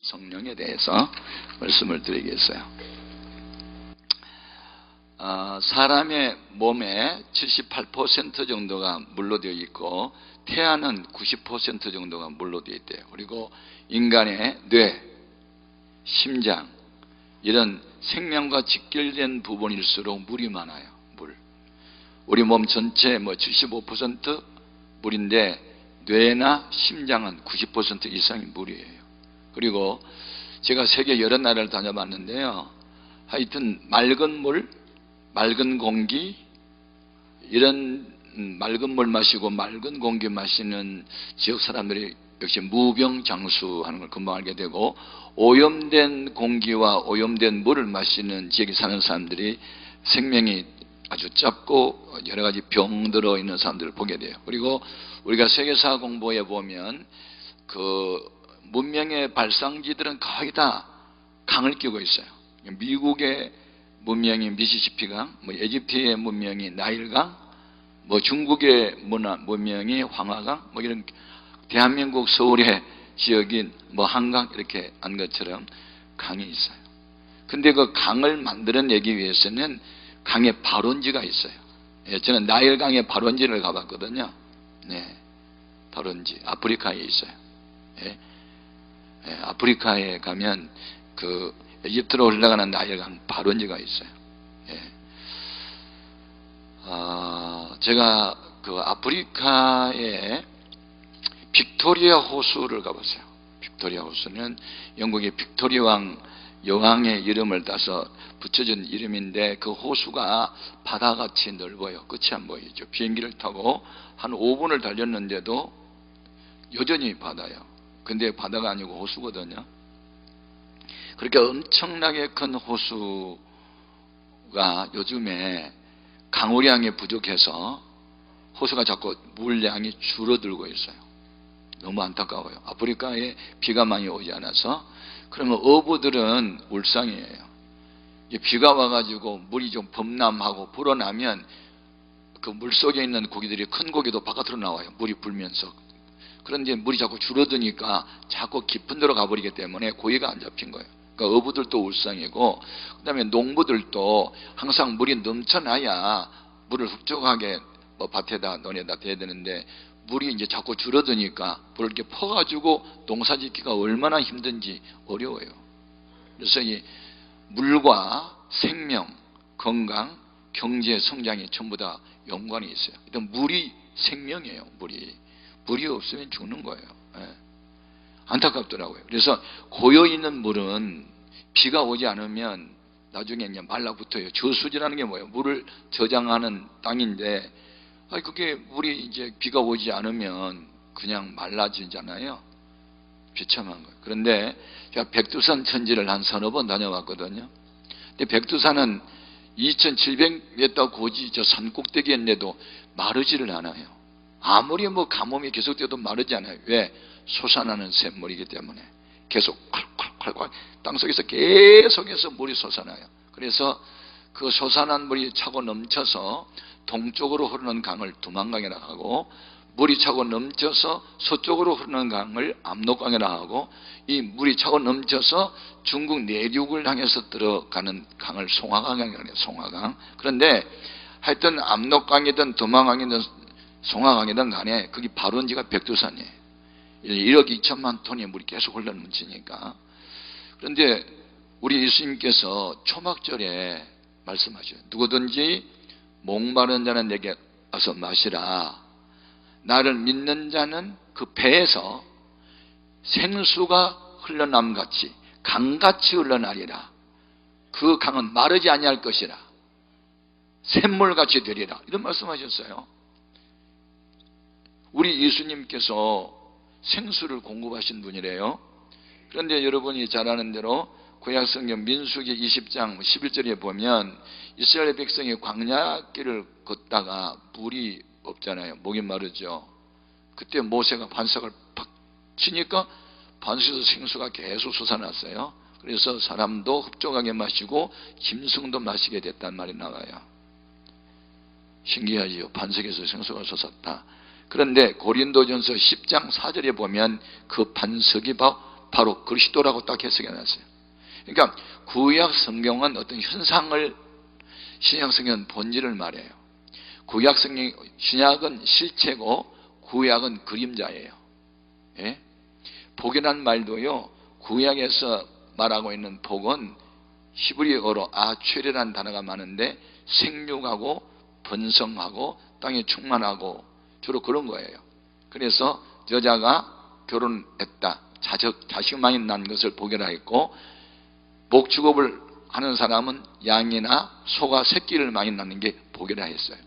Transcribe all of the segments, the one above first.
성령에 대해서 말씀을 드리겠어요. 사람의 몸에 78% 정도가 물로 되어 있고 태아는 90% 정도가 물로 되어 있대요. 그리고 인간의 뇌, 심장 이런 생명과 직결된 부분일수록 물이 많아요. 물. 우리 몸 전체 75% 물인데 뇌나 심장은 90% 이상이 물이에요. 그리고 제가 세계 여러 나라를 다녀봤는데요. 하여튼 맑은 물, 맑은 공기 이런 맑은 물 마시고 맑은 공기 마시는 지역 사람들이 역시 무병장수하는 걸 금방 알게 되고, 오염된 공기와 오염된 물을 마시는 지역에 사는 사람들이 생명이 아주 짧고 여러 가지 병들어 있는 사람들을 보게 돼요. 그리고 우리가 세계사 공부에 보면 그 문명의 발상지들은 거의 다 강을 끼고 있어요. 미국의 문명이 미시시피강, 에집트의 문명이 나일강, 중국의 문명이 황하강, 이런 대한민국 서울의 지역인 한강 이렇게 한 것처럼 강이 있어요. 근데 그 강을 만들어내기 위해서는 강의 발원지가 있어요. 저는 나일강의 발원지를 가봤거든요. 네, 발원지 아프리카에 있어요. 아프리카에 가면 그 이집트로 흘러가는 나일강 발원지가 있어요. 제가 그 아프리카의 빅토리아 호수를 가봤어요. 빅토리아 호수는 영국의 빅토리 여왕의 이름을 따서 붙여진 이름인데, 그 호수가 바다같이 넓어요. 끝이 안 보이죠. 비행기를 타고 한 5분을 달렸는데도 여전히 바다예요. 근데 바다가 아니고 호수거든요. 그렇게 엄청나게 큰 호수가 요즘에 강우량이 부족해서 호수가 자꾸 물량이 줄어들고 있어요. 너무 안타까워요. 아프리카에 비가 많이 오지 않아서. 그러면 어부들은 울상이에요. 비가 와가지고 물이 좀 범람하고 불어나면 그 물속에 있는 고기들이, 큰 고기도 바깥으로 나와요. 물이 불면서. 그런데 물이 자꾸 줄어드니까 자꾸 깊은 데로 가버리기 때문에 고기가 안 잡힌 거예요. 그러니까 어부들도 울상이고, 그 다음에 농부들도 항상 물이 넘쳐나야 물을 흡족하게 밭에다 논에다 대야 되는데, 물이 이제 자꾸 줄어드니까 물을 이렇게 퍼가지고 농사 짓기가 얼마나 힘든지 어려워요. 그래서 이 물과 생명, 건강, 경제, 성장이 전부 다 연관이 있어요. 일단 물이 생명이에요. 물이 없으면 죽는 거예요. 안타깝더라고요. 그래서 고여있는 물은 비가 오지 않으면 나중에 이제 말라붙어요. 저수지라는 게 뭐예요? 물을 저장하는 땅인데, 그게 물이 이제 비가 오지 않으면 그냥 말라지잖아요. 비참한 거예요. 그런데 제가 백두산 천지를 한 서너 번 다녀왔거든요. 근데 백두산은 2700m 고지 저 산 꼭대기인데도 마르지를 않아요. 아무리 가뭄이 계속돼도 마르지 않아요. 왜? 솟아나는 샘물이기 때문에 계속 콸콸콸콸 땅속에서 계속해서 물이 솟아나요. 그래서 그 솟아난 물이 차고 넘쳐서 동쪽으로 흐르는 강을 두만강이라 하고, 물이 차고 넘쳐서 서쪽으로 흐르는 강을 압록강이라 하고, 이 물이 차고 넘쳐서 중국 내륙을 향해서 들어가는 강을 송화강이라고 해요. 송화강. 그런데 하여튼 압록강이든 두만강이든 송화강이든 간에 거기 발원지가 백두산이에요. 1억 2천만 톤의 물이 계속 흘러넘치니까. 그런데 우리 예수님께서 초막절에 말씀하셔요. 누구든지 목마른 자는 내게 와서 마시라. 나를 믿는 자는 그 배에서 생수가 흘러남같이 강같이 흘러나리라. 그 강은 마르지 아니할 것이라. 샘물같이 되리라. 이런 말씀하셨어요. 우리 예수님께서 생수를 공급하신 분이래요. 그런데 여러분이 잘 아는 대로 구약성경 민수기 20장 11절에 보면 이스라엘 백성이 광야길을 걷다가 물이 없잖아요. 목이 마르죠. 그때 모세가 반석을 팍 치니까 반석에서 생수가 계속 솟아났어요. 그래서 사람도 흡족하게 마시고 짐승도 마시게 됐단 말이 나와요. 신기하지요. 반석에서 생수가 솟았다. 그런데 고린도전서 10장 4절에 보면 그 반석이 바로 바로 그리스도라고 딱 해석해 놨어요. 그러니까 구약 성경은 어떤 현상을, 신약 성경은 본질을 말해요. 구약 성경, 신약은 실체고 구약은 그림자예요. 예? 복이라는 말도요, 구약에서 말하고 있는 복은 히브리어로 아취레라는 단어가 많은데 생육하고 번성하고 땅에 충만하고 주로 그런 거예요. 그래서 여자가 결혼했다, 자식 많이 낳는 것을 복이라 했고, 목축업을 하는 사람은 양이나 소가 새끼를 많이 낳는 게 복이라 했어요.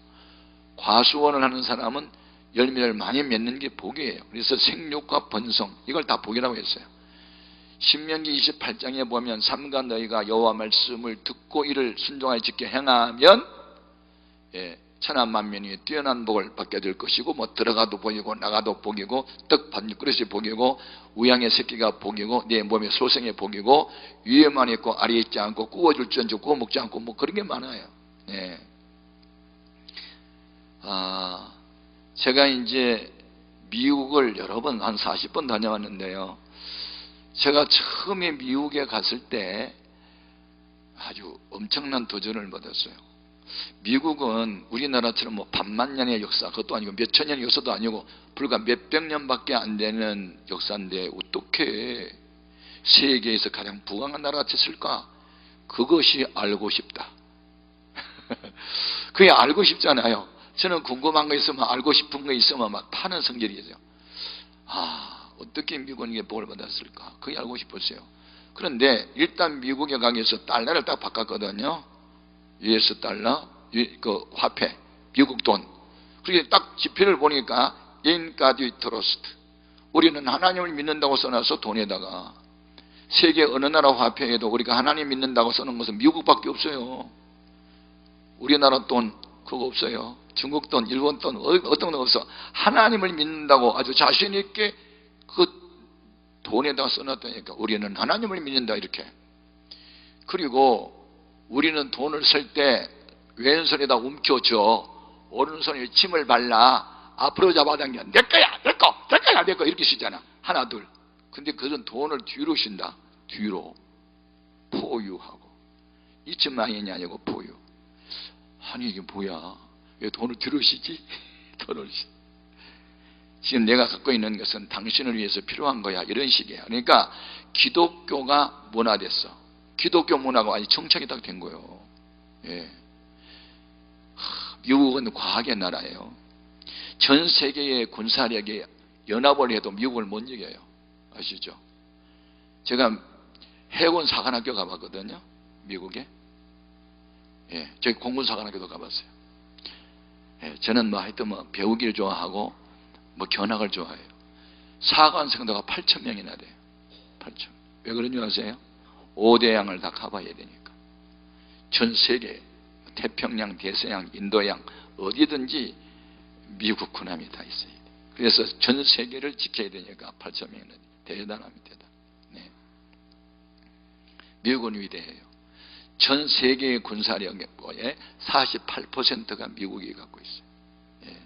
과수원을 하는 사람은 열매를 많이 맺는 게 복이에요. 그래서 생육과 번성, 이걸 다 복이라고 했어요. 신명기 28장에 보면 삼가 너희가 여호와 말씀을 듣고 이를 순종하여 지켜 행하면 천하만민이 뛰어난 복을 받게 될 것이고, 뭐 들어가도 복이고 나가도 복이고 떡 반죽그릇이 복이고 우양의 새끼가 복이고 내 몸의 소생의 복이고 위에만 있고 아래에 있지 않고 구워줄 줄 알고 구워 먹지 않고 뭐 그런 게 많아요. 네. 제가 이제 미국을 여러 번, 한 40번 다녀왔는데요, 제가 처음에 미국에 갔을 때 아주 엄청난 도전을 받았어요. 미국은 우리나라처럼 뭐 반만년의 역사, 그것도 아니고 몇천 년의 역사도 아니고 불과 몇백 년밖에 안 되는 역사인데 어떻게 세계에서 가장 부강한 나라가 됐을까? 그것이 알고 싶다. 그게 알고 싶잖아요. 저는 궁금한 거 있으면, 알고 싶은 거 있으면 막 파는 성질이죠. 어떻게 미국은 이게 복을 받았을까? 그게 알고 싶었어요. 그런데 일단 미국에 가기 위해서 달러를 딱 바꿨거든요. US 달러, 그 화폐, 미국 돈. 그렇게 딱 지표를 보니까 In God we trust. 우리는 하나님을 믿는다고 써놔서 돈에다가, 세계 어느 나라 화폐에도 우리가 하나님 믿는다고 써놓은 것은 미국밖에 없어요. 우리나라 돈 그거 없어요. 중국 돈, 일본 돈, 어떤 거 없어. 하나님을 믿는다고 아주 자신 있게 그 돈에다가 써놨다니까. 우리는 하나님을 믿는다, 이렇게. 그리고 우리는 돈을 쓸 때 왼손에다 움켜쥐어 오른손에 침을 발라 앞으로 잡아당겨. 내 거야, 내 거, 내 거야, 내 거, 이렇게 쓰잖아. 하나 둘. 근데 그들은 돈을 뒤로 쉰다. 뒤로 포유하고. 이쯤만이 아니고 포유. 아니 이게 뭐야, 왜 돈을 뒤로 쉬지? 돈을 쉬. 지금 내가 갖고 있는 것은 당신을 위해서 필요한 거야, 이런 식이에요. 그러니까 기독교가 문화됐어. 기독교 문화가 아니 정착이 딱 된 거예요. 예. 미국은 과학의 나라예요. 전 세계의 군사력이 연합을 해도 미국을 못 이겨요. 아시죠? 제가 해군 사관학교 가봤거든요, 미국에. 예, 저희 공군사관학교도 가봤어요. 예, 저는 뭐 하여튼 뭐 배우기를 좋아하고 뭐 견학을 좋아해요. 사관 생도가 8,000명이나 돼요. 8,000. 왜 그런 줄 아세요? 5대양을 다 가봐야 되니까. 전 세계 태평양, 대서양, 인도양 어디든지 미국 군함이 다 있어야 돼요. 그래서 전 세계를 지켜야 되니까 8,000명이나 대단합니다. 네. 미국은 위대해요. 전 세계의 군사력의 48%가 미국이 갖고 있어요. 예.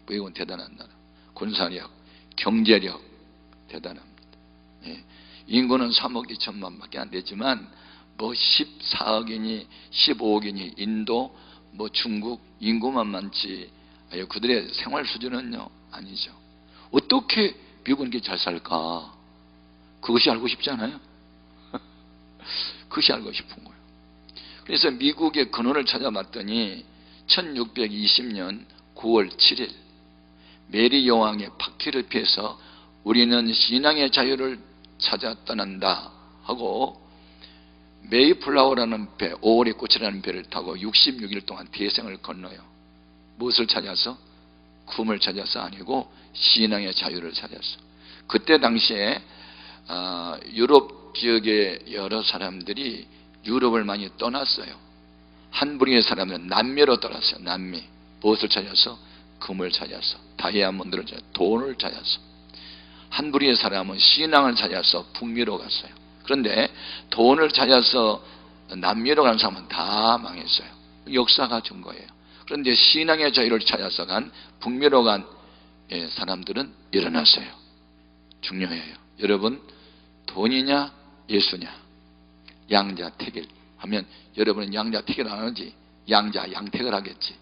미국은 대단한 나라. 군사력, 경제력 대단합니다. 예. 인구는 3억 2천만 밖에 안 되지만 뭐 14억이니 15억이니 인도, 뭐 중국 인구만 많지 그들의 생활 수준은요 아니죠. 어떻게 미국은 이렇게 잘 살까? 그것이 알고 싶지 않아요? 그것이 알고 싶은 거예요. 그래서 미국의 근원을 찾아봤더니 1620년 9월 7일 메리 여왕의 박해를 피해서 우리는 신앙의 자유를 찾아 떠난다 하고 메이플라워라는 배, 5월의 꽃이라는 배를 타고 66일 동안 대생을 건너요. 무엇을 찾아서? 금을 찾아서 아니고 신앙의 자유를 찾아서. 그때 당시에 유럽 지역의 여러 사람들이 유럽을 많이 떠났어요. 한 부류의 사람들은 남미로 떠났어요. 남미. 무엇을 찾아서? 금을 찾아서, 다이아몬드를 찾아서, 돈을 찾아서. 한 부류의 사람은 신앙을 찾아서 북미로 갔어요. 그런데 돈을 찾아서 남미로 간 사람은 다 망했어요. 역사가 준 거예요. 그런데 신앙의 자유를 찾아서 간 북미로 간 사람들은 일어났어요. 중요해요. 여러분, 돈이냐 예수냐, 양자택일 하면 여러분은 양자택일 안 하지 양자양택을 하겠지.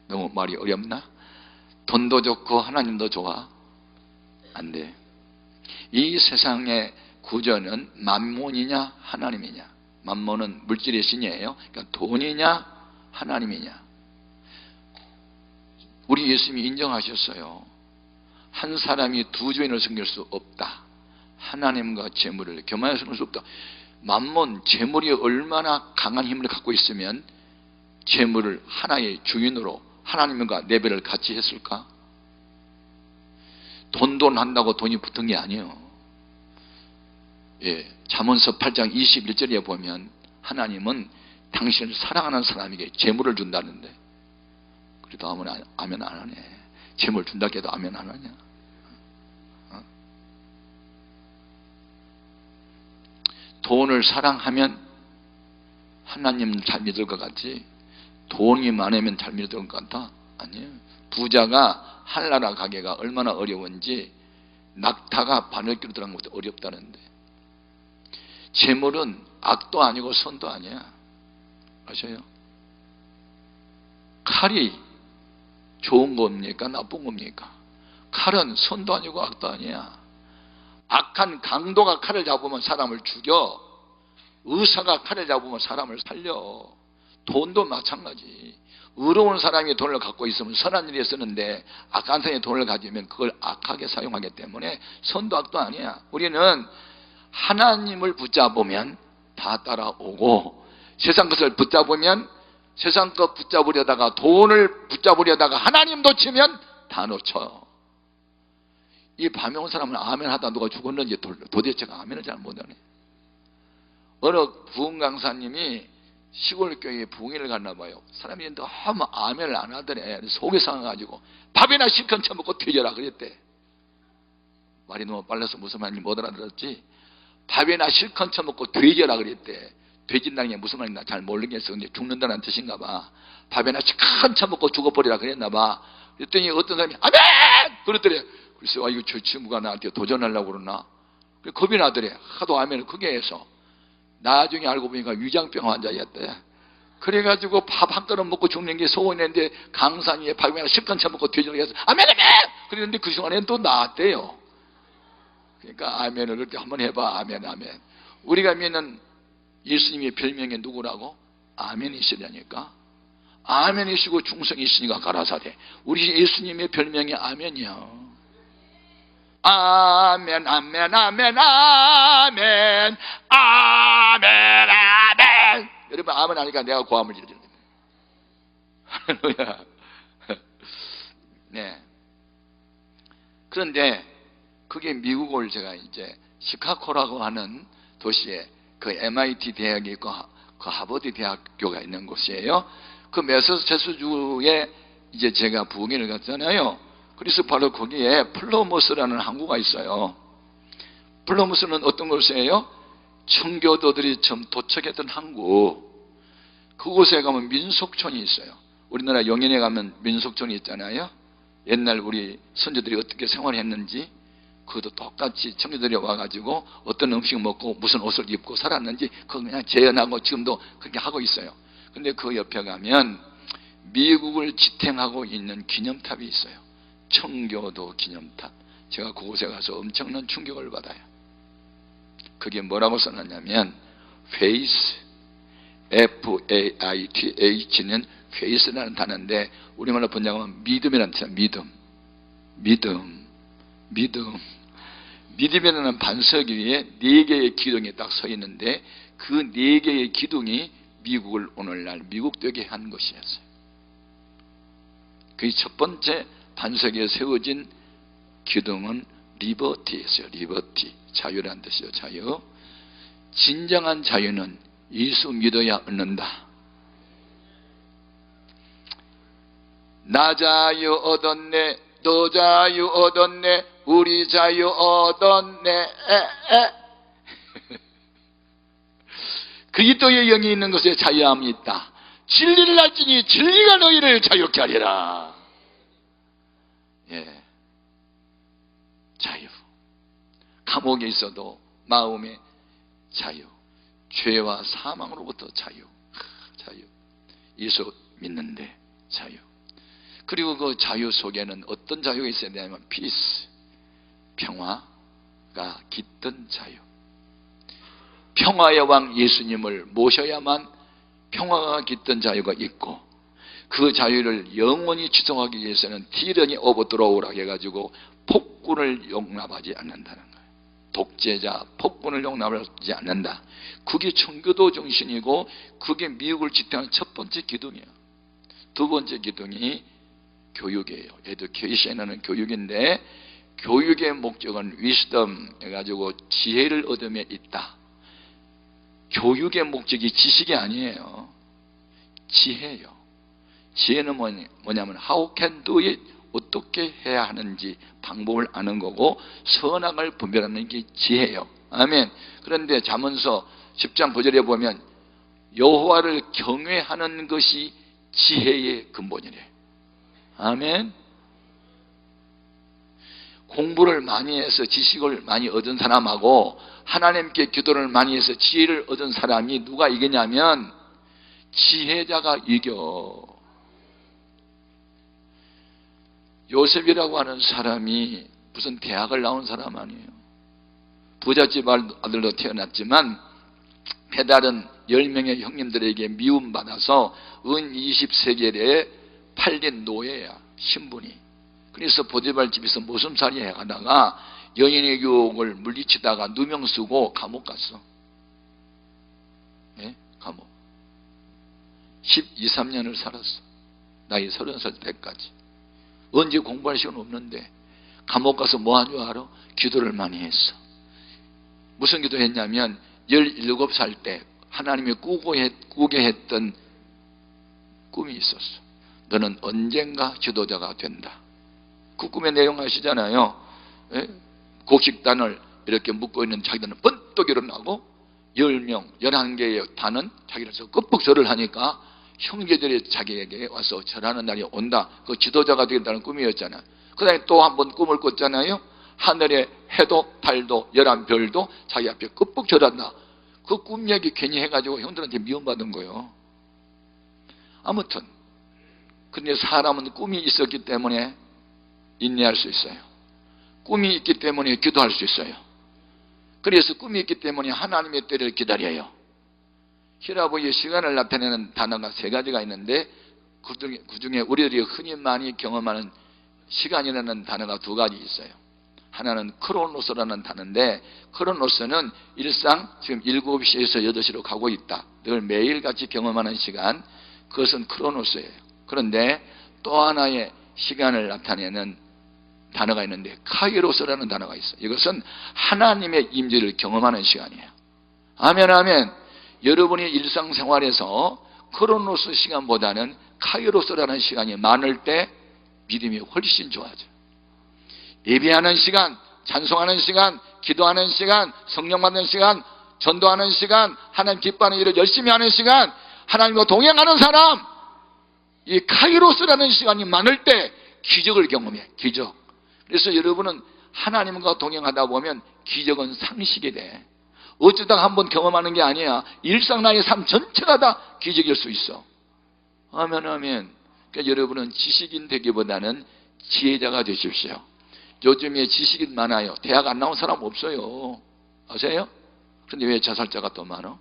너무 말이 어렵나? 돈도 좋고 하나님도 좋아? 안 돼. 이 세상의 구조는 만몬이냐 하나님이냐. 만몬은 물질의 신이에요. 그러니까 돈이냐 하나님이냐. 우리 예수님이 인정하셨어요. 한 사람이 두 주인을 섬길 수 없다. 하나님과 재물을 겸하여 섬길 수 없다. 만몬, 재물이 얼마나 강한 힘을 갖고 있으면 재물을 하나의 주인으로 하나님과 내배를 같이 했을까? 돈 한다고 돈이 붙은 게 아니에요. 예, 잠언서 8장 21절에 보면 하나님은 당신을 사랑하는 사람에게 재물을 준다는데, 그래도 아멘 안 하네. 재물 준다고 해도 아멘 안 하냐? 돈을 사랑하면 하나님 잘 믿을 것 같지? 돈이 많으면 잘 믿을 것 같다? 아니에요. 부자가 한나라 가게가 얼마나 어려운지 낙타가 바늘기로 들어간 것도 어렵다는데, 재물은 악도 아니고 선도 아니야. 아셔요? 칼이 좋은 겁니까? 나쁜 겁니까? 칼은 선도 아니고 악도 아니야. 악한 강도가 칼을 잡으면 사람을 죽여. 의사가 칼을 잡으면 사람을 살려. 돈도 마찬가지. 의로운 사람이 돈을 갖고 있으면 선한 일에 쓰는데, 악한 사람이 돈을 가지면 그걸 악하게 사용하기 때문에 선도 악도 아니야. 우리는 하나님을 붙잡으면 다 따라오고, 세상 것을 붙잡으면 세상 것 붙잡으려다가, 돈을 붙잡으려다가 하나님 놓치면 다 놓쳐. 이 밤에 온 사람은 아멘 하다 누가 죽었는지 도대체가 아멘을 잘 못하네. 어느 부흥 강사님이 시골 교회에 부흥회를 갔나 봐요. 사람이 너무 아멘을 안 하더래. 속이 상해가지고 밥이나 실컷 처먹고 뒤져라 그랬대. 말이 너무 빨라서 무슨 말인지 못 알아들었지. 밥이나 실컷 처먹고 뒤져라 그랬대. 뒤진다는 게 무슨 말인지 잘 모르겠어. 근데 죽는다는 뜻인가 봐. 밥이나 실컷 처먹고 죽어버리라 그랬나 봐. 그랬더니 어떤 사람이 아멘! 그랬더래. 그래서 이거 저 친구가 나한테 도전하려고 그러나? 겁이 나더래. 하도 아멘을 크게 해서. 나중에 알고 보니까 위장병 환자였대. 그래가지고 밥 한 그릇 먹고 죽는 게 소원인데, 강산이에 밥이나 실컷 처먹고 뒤지려고 해서 아멘 아멘! 그랬는데 그 시간에는 또 나았대요. 그러니까 아멘을 그렇게 한번 해봐. 아멘 아멘. 우리가 믿는 예수님의 별명이 누구라고? 아멘이시라니까. 아멘이시고 중성이시니까 가라사대. 우리 예수님의 별명이 아멘이야. 아멘 아멘 아멘 아멘 아멘 아멘. 여러분 아멘 하니까 내가 고함을 지르는 거예요. 할렐루야. 네. 그런데 그게 미국을 제가 이제 시카고라고 하는 도시에 그 MIT 대학이 있고 그 하버드 대학교가 있는 곳이에요. 그 매서체스주에 이제 제가 부흥회를 갔잖아요. 그래서 바로 거기에 플러머스라는 항구가 있어요. 플러머스는 어떤 곳이에요? 청교도들이 처음 도착했던 항구. 그곳에 가면 민속촌이 있어요. 우리나라 영인에 가면 민속촌이 있잖아요. 옛날 우리 선조들이 어떻게 생활했는지, 그것도 똑같이 청교도들이 와가지고 어떤 음식 먹고 무슨 옷을 입고 살았는지 그거 그냥 재현하고 지금도 그렇게 하고 있어요. 근데 그 옆에 가면 미국을 지탱하고 있는 기념탑이 있어요. 청교도 기념탑. 제가 그곳에 가서 엄청난 충격을 받아요. 그게 뭐라고 써놨냐면 faith, F-A-I-T-H는 faith라는 단어인데 우리말로 번역하면 믿음이라는 뜻이야. 믿음이라는 반석 위에 4개의 기둥이 딱 서 있는데 그 4개의 기둥이 미국을 오늘날 미국되게 한 것이었어요. 그 첫 번째 반석에 세워진 기둥은 리버티였어요. 리버티, 자유라는 뜻이요. 자유. 진정한 자유는 예수 믿어야 얻는다. 나 자유 얻었네, 너 자유 얻었네, 우리 자유 얻었네. 그리스도의 영이 있는 것에 자유함이 있다. 진리를 알지니 진리가 너희를 자유케 하리라. 예, 자유. 감옥에 있어도 마음의 자유, 죄와 사망으로부터 자유, 자유. 예수 믿는데 자유. 그리고 그 자유 속에는 어떤 자유가 있어야 되냐면 피스, 평화가 깃든 자유. 평화의 왕 예수님을 모셔야만 평화가 깃든 자유가 있고, 그 자유를 영원히 지속하기 위해서는 티런이 오버드로우라 해가지고 폭군을 용납하지 않는다는 거예요. 독재자, 폭군을 용납하지 않는다. 그게 청교도 정신이고, 그게 미국을 지탱하는 첫 번째 기둥이에요. 두 번째 기둥이 교육이에요. 에듀케이션은 교육인데, 교육의 목적은 위스덤 해가지고 지혜를 얻음에 있다. 교육의 목적이 지식이 아니에요. 지혜예요. 지혜는 뭐냐면 how can do it, 어떻게 해야 하는지 방법을 아는 거고, 선악을 분별하는 게 지혜예요. 아멘. 그런데 잠언서 10장 9절에 보면 여호와를 경외하는 것이 지혜의 근본이래. 아멘. 공부를 많이 해서 지식을 많이 얻은 사람하고 하나님께 기도를 많이 해서 지혜를 얻은 사람이 누가 이기냐면 지혜자가 이겨. 요셉이라고 하는 사람이 무슨 대학을 나온 사람 아니에요. 부잣집 아들로 태어났지만 배달은 10명의 형님들에게 미움받아서 은 20세겔에 팔린 노예야, 신분이. 그래서 보디발 집에서 모슴살이 해가다가 여인의 유혹을 물리치다가 누명 쓰고 감옥 갔어. 네? 감옥 12, 13년을 살았어. 나이 30살 때까지. 언제 공부할 시간 없는데 감옥 가서 뭐 한 줄 알아? 기도를 많이 했어. 무슨 기도했냐면 17살 때 하나님이 꾸게 했던 꿈이 있었어. 너는 언젠가 지도자가 된다. 그 꿈의 내용 아시잖아요. 예? 곡식단을 이렇게 묶고 있는 자기들은 번뜩 일어나고 10명, 11개의 단은 자기들서 끄뻑 절을 하니까 형제들이 자기에게 와서 절하는 날이 온다. 그 지도자가 되겠다는 꿈이었잖아요. 그 다음에 또 한 번 꿈을 꿨잖아요. 하늘의 해도 달도 11별도 자기 앞에 끄뻑 절한다. 그 꿈 얘기 괜히 해가지고 형들한테 미움받은 거예요. 아무튼 근데 사람은 꿈이 있었기 때문에 인내할 수 있어요. 꿈이 있기 때문에 기도할 수 있어요. 그래서 꿈이 있기 때문에 하나님의 때를 기다려요. 히라보의 시간을 나타내는 단어가 3가지가 있는데 그 중에 우리들이 흔히 많이 경험하는 시간이라는 단어가 2가지 있어요. 하나는 크로노스라는 단어인데, 크로노스는 일상 지금 7시에서 8시로 가고 있다. 늘 매일같이 경험하는 시간, 그것은 크로노스예요. 그런데 또 하나의 시간을 나타내는 단어가 있는데 카이로스라는 단어가 있어요. 이것은 하나님의 임재를 경험하는 시간이에요. 아멘, 아멘. 여러분이 일상생활에서 크로노스 시간보다는 카이로스라는 시간이 많을 때 믿음이 훨씬 좋아져요. 예배하는 시간, 찬송하는 시간, 기도하는 시간, 성령 받는 시간, 전도하는 시간, 하나님 기뻐하는 일을 열심히 하는 시간, 하나님과 동행하는 사람, 이 카이로스라는 시간이 많을 때 기적을 경험해. 기적. 그래서 여러분은 하나님과 동행하다 보면 기적은 상식이 돼. 어쩌다가 한번 경험하는 게 아니야. 일상 나의 삶 전체가 다 기적일 수 있어. 아멘, 아멘. 그러니까 여러분은 지식인 되기보다는 지혜자가 되십시오. 요즘에 지식인 많아요. 대학 안 나온 사람 없어요. 아세요? 그런데 왜 자살자가 더 많아?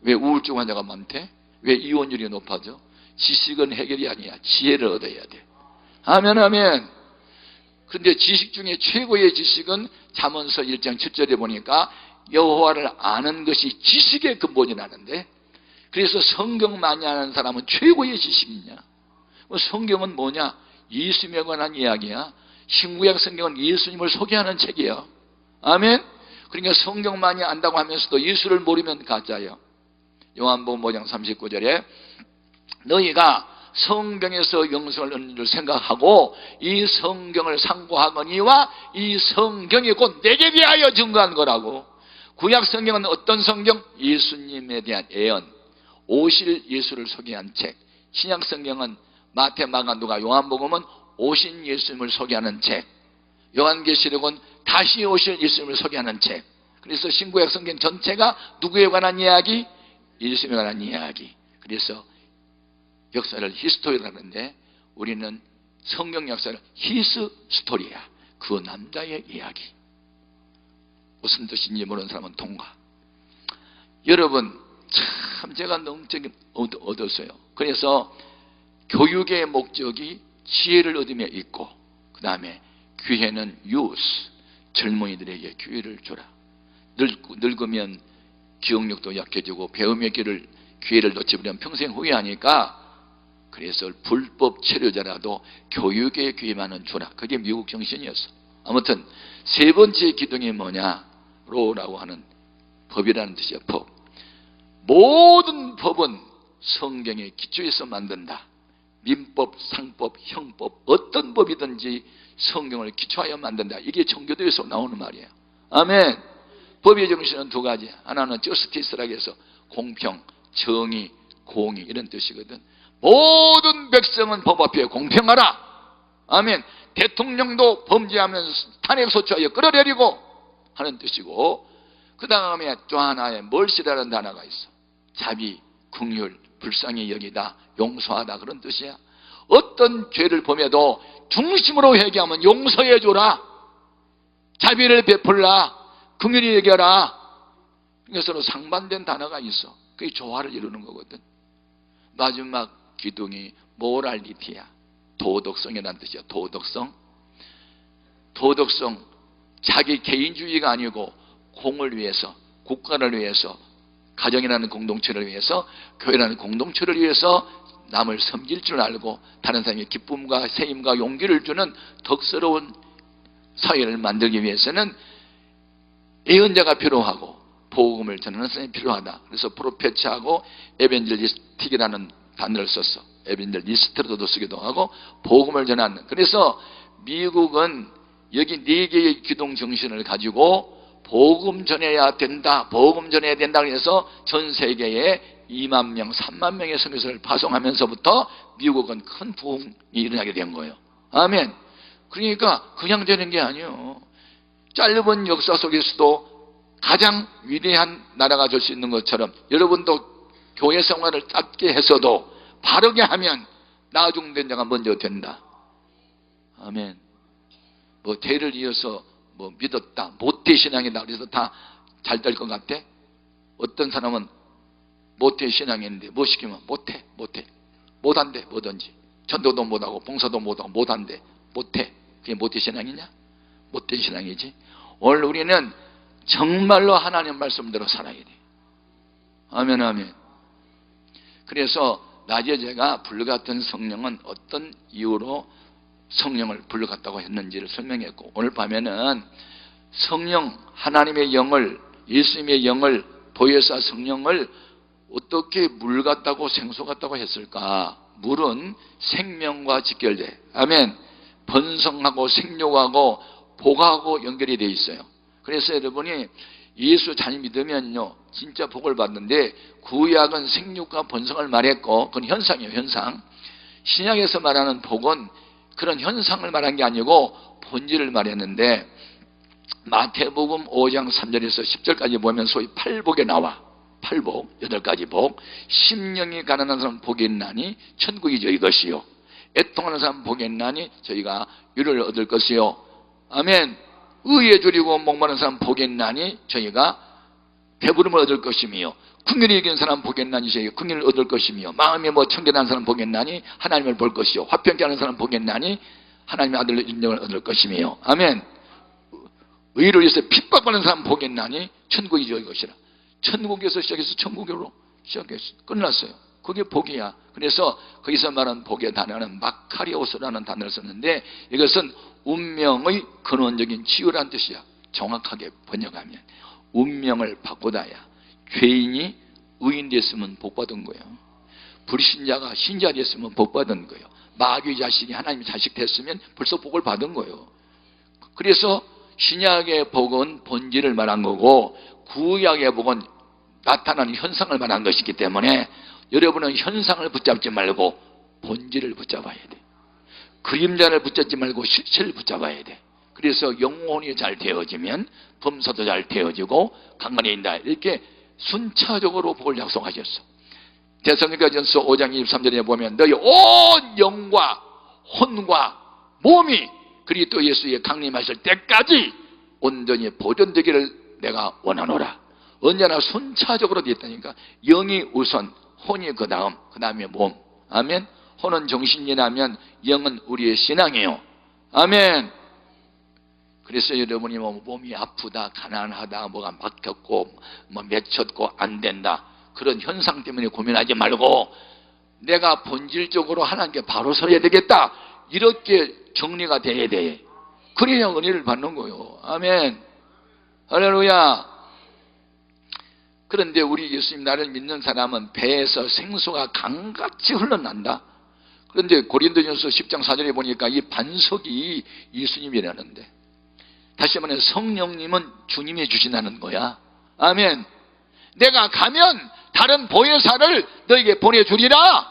왜 우울증 환자가 많대? 왜 이혼율이 높아져? 지식은 해결이 아니야. 지혜를 얻어야 돼. 아멘, 아멘. 그런데 지식 중에 최고의 지식은 잠언서 1장 7절에 보니까 여호와를 아는 것이 지식의 근본이라는데, 그래서 성경 많이 아는 사람은 최고의 지식이냐? 성경은 뭐냐? 예수님에 관한 이야기야. 신구약 성경은 예수님을 소개하는 책이에요. 아멘. 그러니까 성경 많이 안다고 하면서도 예수를 모르면 가짜예요. 요한복음 5장 39절에 너희가 성경에서 영생을 얻는 줄 생각하고 이 성경을 상고하거니와 이 성경이 곧 내게 위하여 증거한 거라고. 구약 성경은 어떤 성경? 예수님에 대한 예언, 오실 예수를 소개한 책. 신약 성경은 마태, 마가, 누가, 요한복음은 오신 예수님을 소개하는 책. 요한계시록은 다시 오실 예수님을 소개하는 책. 그래서 신구약 성경 전체가 누구에 관한 이야기? 예수님에 관한 이야기. 그래서 역사를 히스토리라고 하는데 우리는 성경 역사를 히스 스토리야. 그 남자의 이야기. 무슨 뜻인지 모르는 사람은 통과. 여러분 참 제가 너무 얻었어요. 그래서 교육의 목적이 지혜를 얻음에 있고, 그 다음에 기회는 유스, 젊은이들에게 기회를 주라. 늙으면 기억력도 약해지고 배움의 기회를 놓치면 평생 후회하니까, 그래서 불법 체류자라도 교육의 기회만은 주라. 그게 미국 정신이었어. 아무튼 세 번째 기둥이 뭐냐? 로라고 하는 법이라는 뜻이야. 법. 모든 법은 성경의 기초에서 만든다. 민법, 상법, 형법, 어떤 법이든지 성경을 기초하여 만든다. 이게 청교도에서 나오는 말이에요. 아멘. 법의 정신은 두 가지. 하나는 저스티스라고 해서 공평, 정의, 공의 이런 뜻이거든. 모든 백성은 법 앞에 공평하라. 아멘. 대통령도 범죄하면 탄핵소추하여 끌어내리고 하는 뜻이고, 그 다음에 또 하나의 멀시라는 단어가 있어. 자비, 긍휼, 불쌍히 여기다, 용서하다 그런 뜻이야. 어떤 죄를 범해도 중심으로 회개하면 용서해 줘라. 자비를 베풀라. 긍휼히 여겨라. 그러니까 서로 상반된 단어가 있어. 그게 조화를 이루는 거거든. 마지막 기둥이 모랄리티야. 도덕성이라는 뜻이야. 도덕성. 도덕성. 자기 개인주의가 아니고 공을 위해서, 국가를 위해서, 가정이라는 공동체를 위해서, 교회라는 공동체를 위해서 남을 섬길 줄 알고 다른 사람에게 기쁨과 세임과 용기를 주는 덕스러운 사회를 만들기 위해서는 예언자가 필요하고 복음을 전하는 사람이 필요하다. 그래서 프로페트하고 에벤젤리스틱이라는 단어를 썼어. 에벤젤리스트로도 쓰기도 하고 복음을 전하는. 그래서 미국은 여기 네 개의 기동 정신을 가지고 복음 전해야 된다. 복음 전해야 된다. 그래서 전 세계에 2만 명, 3만 명의 선교사를 파송하면서부터 미국은 큰 부흥이 일어나게 된 거예요. 아멘. 그러니까 그냥 되는 게 아니에요. 짧은 역사 속에서도 가장 위대한 나라가 될 수 있는 것처럼 여러분도 교회 생활을 짧게 해서도 바르게 하면 나중된 자가 먼저 된다. 아멘. 뭐 대를 이어서 뭐 믿었다, 모태 신앙이다 그래서 다 잘 될 것 같아? 어떤 사람은 모태 신앙인데 뭐 시키면 못해 못한대. 뭐든지 전도도 못하고 봉사도 못하고 못한대. 못해. 그게 모태 신앙이냐? 못된 신앙이지. 오늘 우리는 정말로 하나님 말씀대로 살아야 돼. 아멘 아멘. 그래서 낮에 제가 불러갔던 성령은 어떤 이유로 성령을 불러갔다고 했는지를 설명했고, 오늘 밤에는 성령, 하나님의 영을, 예수님의 영을, 보혜사 성령을 어떻게 물 같다고 생수 같다고 했을까? 물은 생명과 직결돼. 아멘. 번성하고 생육하고 복하고 연결이 돼 있어요. 그래서 여러분이 예수 잘 믿으면요 진짜 복을 받는데, 구약은 생육과 번성을 말했고 그건 현상이에요. 현상. 신약에서 말하는 복은 그런 현상을 말한 게 아니고 본질을 말했는데, 마태복음 5장 3절에서 10절까지 보면 소위 팔복에 나와. 팔복, 8가지 복. 심령이 가난한 사람 복이 있나니 천국이 저희 것이요, 애통하는 사람 복이 있나니 저희가 유를 얻을 것이요. 아멘. 의에 줄이고 목마른 사람 복이 있나니 저희가 배부름을 얻을 것이며, 긍휼히 여기는 사람 복이 있나니 저희가 긍휼을 얻을 것이며, 마음이 청결한 사람 복이 있나니 하나님을 볼 것이요, 화평케 하는 사람 복이 있나니 하나님의 아들의 인정을 얻을 것이며. 아멘. 의를 위해서 핍박받는 사람 복이 있나니 천국이 저희 것이라. 천국에서 시작해서 천국으로 시작해서 끝났어요. 그게 복이야. 그래서 거기서 말하는 복의 단어는 마카리오스라는 단어를 썼는데, 이것은 운명의 근원적인 치유라는 뜻이야. 정확하게 번역하면 운명을 바꾸다야. 죄인이 의인 됐으면 복받은 거예요. 불신자가 신자 됐으면 복받은 거예요. 마귀 자식이 하나님의 자식 됐으면 벌써 복을 받은 거예요. 그래서 신약의 복은 본질을 말한 거고, 구약의 복은 나타나는 현상을 말한 것이기 때문에 여러분은 현상을 붙잡지 말고 본질을 붙잡아야 돼. 그림자를 붙잡지 말고 실체를 붙잡아야 돼. 그래서 영혼이 잘 되어지면 범사도 잘 되어지고 강건해 인다. 이렇게 순차적으로 복을 약속하셨어. 데살로니가전서 5장 23절에 보면 너희 온 영과 혼과 몸이 그리스도 예수의 강림하실 때까지 온전히 보존되기를 내가 원하노라. 언제나 순차적으로 됐다니까. 영이 우선, 혼이 그 다음에 몸. 아멘. 혼은 정신이 나면 영은 우리의 신앙이에요. 아멘. 그래서 여러분이 뭐 몸이 아프다, 가난하다, 뭐가 막혔고 뭐 맺혔고 안 된다, 그런 현상 때문에 고민하지 말고 내가 본질적으로 하나님께 바로 서야 되겠다, 이렇게 정리가 돼야 돼. 그래야 은혜를 받는 거예요. 아멘. 할렐루야. 그런데 우리 예수님 나를 믿는 사람은 배에서 생수가 강같이 흘러난다. 그런데 고린도전서 10장 4절에 보니까 이 반석이 예수님이라는데, 다시 말해 성령님은 주님이 주신다는 거야. 아멘. 내가 가면 다른 보혜사를 너에게 보내주리라.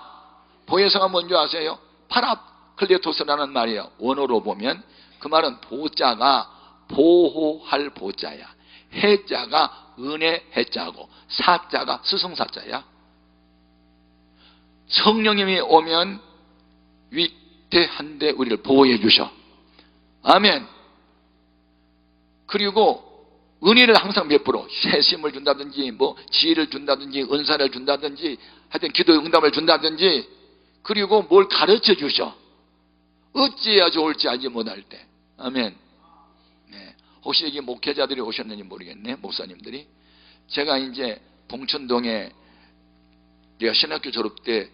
보혜사가 뭔지 아세요? 파라클레토스라는 말이에요. 원어로 보면 그 말은 보자가 보호할 보자야, 해자가 은혜 해자고, 사자가 스승사자야. 성령님이 오면 위태한데 우리를 보호해 주셔. 아멘. 그리고 은혜를 항상 베풀어. 세심을 준다든지 뭐 지혜를 준다든지 은사를 준다든지 하여튼 기도 응답을 준다든지, 그리고 뭘 가르쳐 주셔. 어찌해야 좋을지 알지 못할 때. 아멘. 네. 혹시 여기 목회자들이 오셨는지 모르겠네, 목사님들이. 제가 이제 봉천동에 내가 신학교 졸업 때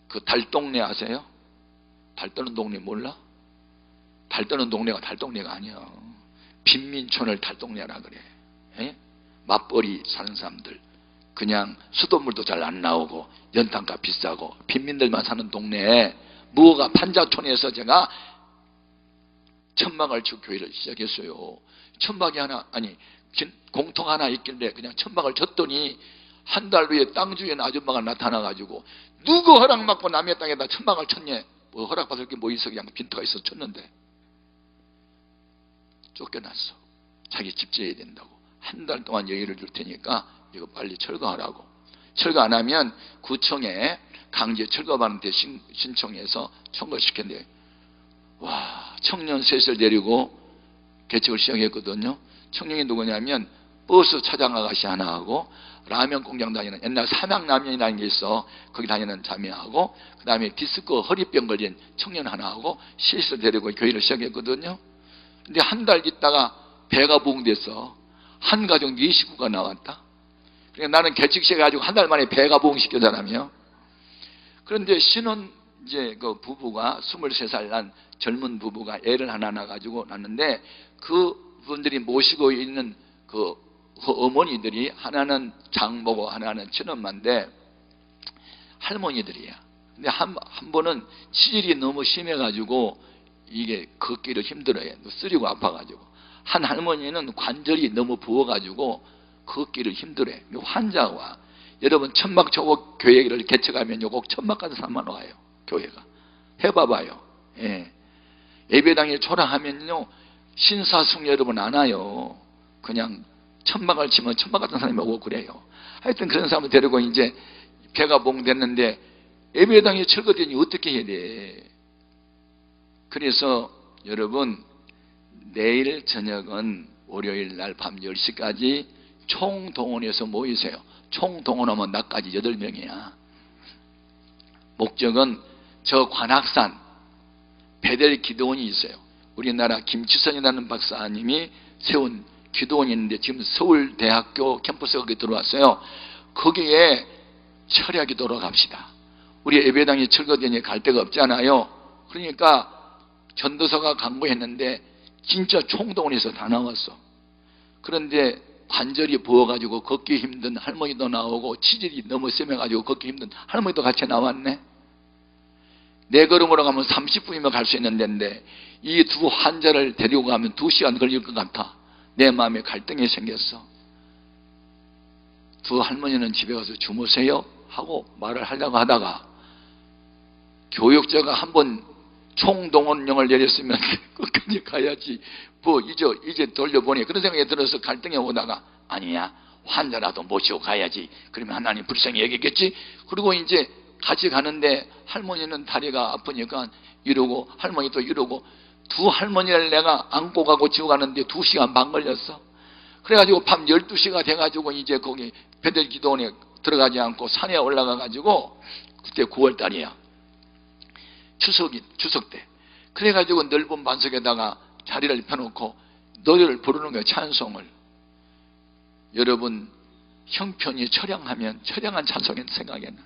그 달동네 아세요? 달떠는 동네 몰라? 달떠는 동네가 달동네가 아니야. 빈민촌을 달동네라 그래. 에? 맞벌이 사는 사람들, 그냥 수돗물도 잘 안 나오고 연탄값 비싸고 빈민들만 사는 동네에 무허가 판자촌에서 제가 천막을 쳐 교회를 시작했어요. 천막이 하나, 아니 공통 하나 있길래 그냥 천막을 쳤더니 한 달 후에 땅 주인 아줌마가 나타나가지고 누구 허락 받고 남의 땅에다 천막을 쳤냐. 뭐 허락받을 게 뭐 있어, 그냥 빈터가 있어서 쳤는데 쫓겨났어. 자기 집 지어야 된다고. 한 달 동안 여유를 줄 테니까 이거 빨리 철거하라고. 철거 안 하면 구청에 강제 철거반한테 신청해서 청구시켰는데, 와, 청년 셋을 데리고 개척을 시작했거든요. 청년이 누구냐면 버스 차장 아가씨 하나 하고 라면 공장 다니는, 옛날 삼양라면이라는 게 있어, 거기 다니는 자매하고, 그 다음에 디스크 허리병 걸린 청년 하나 하고 셋을 데리고 교회를 시작했거든요. 근데 한 달 있다가 배가 부흥됐어. 한 가족 4식구가 나왔다. 그러니까 나는 개척시켜가지고 한 달 만에 배가 부흥시킨 사람이요. 그런데 신혼 이제 그 부부가 23살 난 젊은 부부가 애를 하나 낳아가지고 낳는데, 그 분들이 모시고 있는 그 어머니들이 하나는 장모고 하나는 친엄마인데 할머니들이야. 근데 한 번은 치질이 너무 심해가지고 이게 걷기를 힘들어해. 쓰리고 아파가지고. 한 할머니는 관절이 너무 부어가지고 걷기를 힘들어해. 환자가 와. 여러분 천막초보 교회를 개척하면 꼭 천막 가서 사만 와요. 교회가. 해봐봐요. 예. 예배당에 초라하면요 신사숙 여러분 안 와요. 그냥 천막을 치면 천막 같은 사람이 오고 그래요. 하여튼 그런 사람을 데리고 이제 배가 봉됐는데 예배당에 철거되니 어떻게 해야 돼? 그래서 여러분 내일 저녁은 월요일 날 밤 10시까지 총동원해서 모이세요. 총동원하면 나까지 8명이야. 목적은 저 관악산 베델 기도원이 있어요. 우리나라 김치선이라는 박사님이 세운 기도원이 있는데 지금 서울대학교 캠퍼스에 거기 들어왔어요. 거기에 철야기도로 갑시다. 우리 예배당이 철거되니 갈 데가 없잖아요. 그러니까 전도서가 강구했는데 진짜 총동원해서 다 나왔어. 그런데 관절이 부어가지고 걷기 힘든 할머니도 나오고 치질이 너무 심해가지고 걷기 힘든 할머니도 같이 나왔네. 내 걸음으로 가면 30분이면 갈 수 있는 데인데 이 두 환자를 데리고 가면 2시간 걸릴 것 같아. 내 마음에 갈등이 생겼어. 두 할머니는 집에 가서 주무세요 하고 말을 하려고 하다가 교육자가 한번 총동원령을 내렸으면 끝까지 가야지. 뭐 이제 돌려보니 그런 생각이 들어서 갈등에 오다가 아니야, 환자라도 모시고 가야지. 그러면 하나님 불쌍히 여기겠지. 그리고 이제 같이 가는데 할머니는 다리가 아프니까 이러고 할머니도 이러고 두 할머니를 내가 안고 가고 지고 가는데 2시간 반 걸렸어. 그래가지고 밤 12시가 돼가지고 이제 거기 베들 기도원에 들어가지 않고 산에 올라가 가지고, 그때 9월달이야. 추석 때. 그래가지고 넓은 반석에다가 자리를 펴놓고 노래를 부르는 거예요. 찬송을. 여러분, 형편이 처량하면 처량한 찬송이 생각이 나.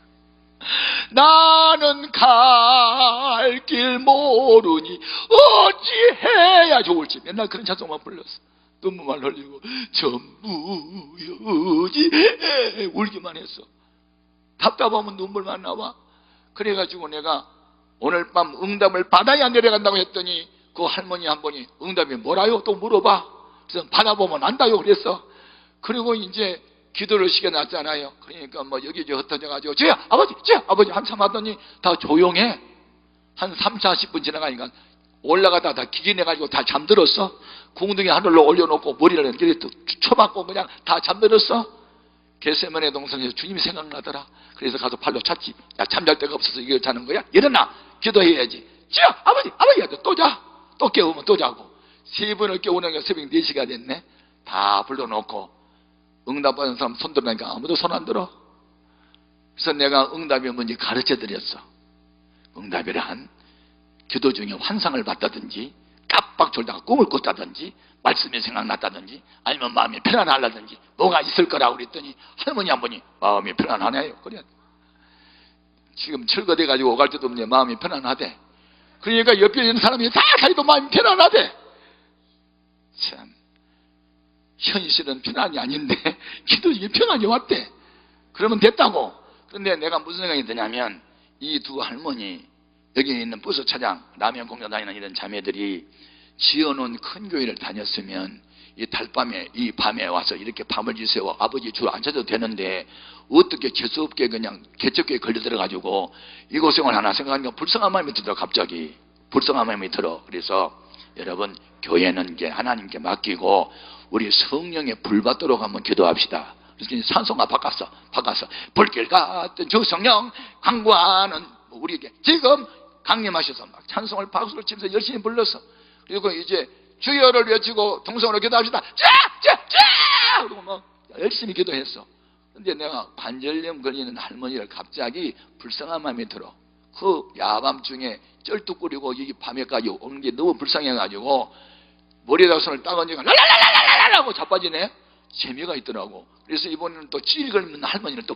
나는 갈 길 모르니 어찌해야 좋을지. 맨날 그런 찬송만 불렀어. 눈물만 흘리고 전부여지 울기만 했어. 답답하면 눈물만 나와. 그래가지고 내가 오늘 밤 응답을 받아야 내려간다고 했더니 그 할머니 한 분이 응답이 뭐라요? 또 물어봐. 그래서 받아보면 안다요 그랬어. 그리고 이제 기도를 시켜놨잖아요. 그러니까 뭐 여기저기 흩어져가지고 쟤야 아버지 한참 하더니 다 조용해. 한 3, 40분 지나가니까 올라가다 다 기진해가지고 다 잠들었어. 궁둥이 하늘로 올려놓고 머리를 이렇게 쳐박고 그냥 다 잠들었어. 겟세마네 동산에서 주님이 생각나더라. 그래서 가서 발로 찼지. 야, 잠잘 데가 없어서 이거 자는 거야? 일어나 기도해야지. 쟤야 아버지 또 자. 또 깨우면 또 자고. 3번을 깨우는 게 새벽 4시가 됐네. 다 불러놓고 응답받은 사람 손 들으니까 아무도 손 안 들어. 그래서 내가 응답이 뭔지 가르쳐드렸어. 응답이란 기도 중에 환상을 봤다든지 깜빡 졸다가 꿈을 꿨다든지 말씀이 생각났다든지 아니면 마음이 편안하다든지 뭐가 있을 거라고 그랬더니 할머니 한 분이 마음이 편안하네요. 그래. 지금 철거돼가지고 오갈 때도 없는데 마음이 편안하대. 그러니까 옆에 있는 사람이 다 자기도 마음이 편안하대. 참, 현실은 편안이 아닌데 기도 중에 편안이 왔대. 그러면 됐다고. 그런데 내가 무슨 생각이 드냐면 이 두 할머니, 여기 있는 버스 차장, 라면 공장 다니는 이런 자매들이 지어놓은 큰 교회를 다녔으면 이 달밤에, 이 밤에 와서 이렇게 밤을 지새워 아버지 줄 앉혀도 되는데 어떻게 재수없게 그냥 개척교회에 걸려들어가지고 이 고생을 하나 생각하니까 불쌍한 마음이 들어. 갑자기 불쌍한 마음이 들어. 그래서 여러분, 교회는 이제 하나님께 맡기고 우리 성령의 불 받도록 한번 기도합시다. 그래서 찬송가 바꿨어. 불길 같은 주 성령 강구하는 우리에게 지금 강림하셔서 막 찬송을 박수를 치면서 열심히 불렀어. 그리고 이제 주여를 외치고 동성으로 기도합시다. 자! 그리고 막 열심히 기도했어. 근데 내가 관절염 걸리는 할머니를 갑자기 불쌍한 마음이 들어. 그 야밤중에 쩔뚝거리고 이 밤에까지 오는 게 너무 불쌍해가지고 머리에다 손을 딱 얹으니까 랄랄랄랄랄 하고 자빠지네. 재미가 있더라고. 그래서 이번에는 또 찌리 걸리는 할머니를 또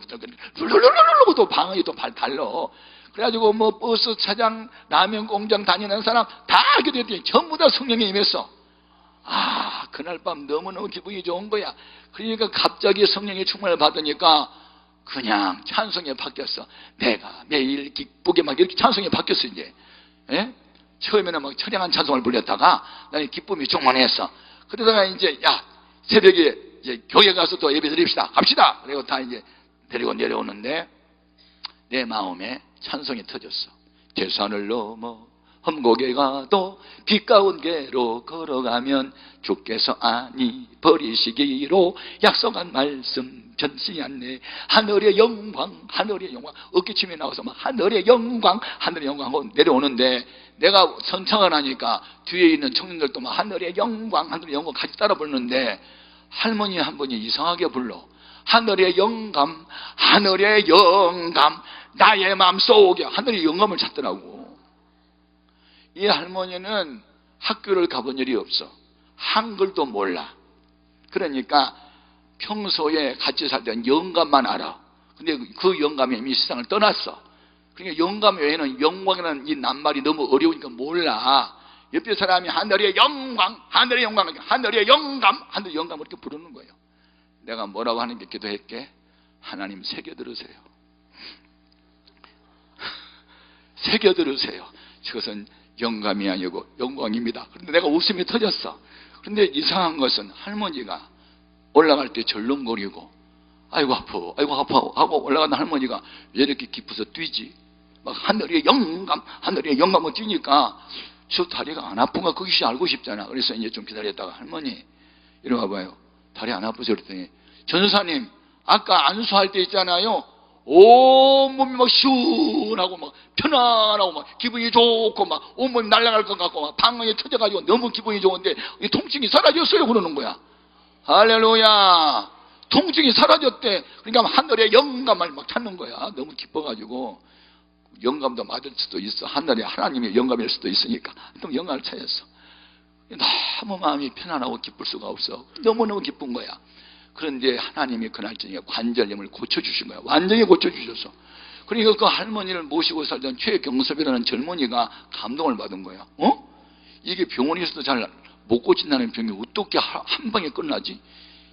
룰룰룰룰 또 방언이 또 달러. 그래가지고 뭐 버스 차장, 라면 공장 다니는 사람 다 기도했더니 전부 다 성령이 임했어. 아, 그날 밤 너무너무 기분이 좋은 거야. 그러니까 갑자기 성령의 충만을 받으니까 그냥 찬송에 바뀌었어. 내가 매일 기쁘게 막 이렇게 찬송에 바뀌었어 이제. 예? 처음에는 막 처량한 찬송을 불렸다가 나는 기쁨이 충만했어. 그러다가 이제 야, 새벽에 이제 교회 가서 또 예배 드립시다. 갑시다. 그리고 다 이제 데리고 내려오는데 내 마음에 찬송이 터졌어. 대산을 넘어 험곡에 가도 빛 가운데로 걸어가면 주께서 아니 버리시기로 약속한 말씀 변치 않네. 하늘의 영광 어깨춤이 나와서 막 하늘의 영광 하고 내려오는데 내가 선창을 하니까 뒤에 있는 청년들도 막 하늘의 영광 같이 따라 부르는데 할머니 한 분이 이상하게 불러. 하늘의 영감 나의 마음속에 하늘의 영감을 찾더라고. 이 할머니는 학교를 가본 일이 없어. 한글도 몰라. 그러니까 평소에 같이 살 때는 영감만 알아. 근데 그 영감이 이미 세상을 떠났어. 그러니까 영감 외에는 영광이라는 이 낱말이 너무 어려우니까 몰라. 옆에 사람이 하늘의 영광 하늘의 영감 이렇게 부르는 거예요. 내가 뭐라고 하는 게 기도할게. 하나님 새겨 들으세요. 새겨 들으세요. 그것은 영감이 아니고 영광입니다. 그런데 내가 웃음이 터졌어. 그런데 이상한 것은 할머니가 올라갈 때 절렁거리고 아이고 아파 하고 올라가는 할머니가 왜 이렇게 깊어서 뛰지? 막 하늘의 영감을 뛰니까 저 다리가 안 아픈가 그것이 알고 싶잖아. 그래서 이제 좀 기다렸다가 할머니 이리 와봐요. 다리 안 아프죠? 그랬더니 전도사님 아까 안수할 때 있잖아요. 온몸이 막 시원하고 막 편안하고 막 기분이 좋고 막 온몸이 날아갈 것 같고 막 방광이 터져가지고 너무 기분이 좋은데 이 통증이 사라졌어요 그러는 거야. 할렐루야. 통증이 사라졌대. 그러니까 하늘의 영감을 막 찾는 거야. 너무 기뻐가지고. 영감도 맞을 수도 있어. 하늘의 하나님의 영감일 수도 있으니까 또 영감을 찾았어. 너무 마음이 편안하고 기쁠 수가 없어. 너무너무 기쁜 거야. 그런데 하나님이 그날 저녁에 관절염을 고쳐주신 거야. 완전히 고쳐주셔서. 그러니까 그 할머니를 모시고 살던 최경섭이라는 젊은이가 감동을 받은 거야. 이게 병원에서도 잘 못 고친다는 병이 어떻게 한 방에 끝나지?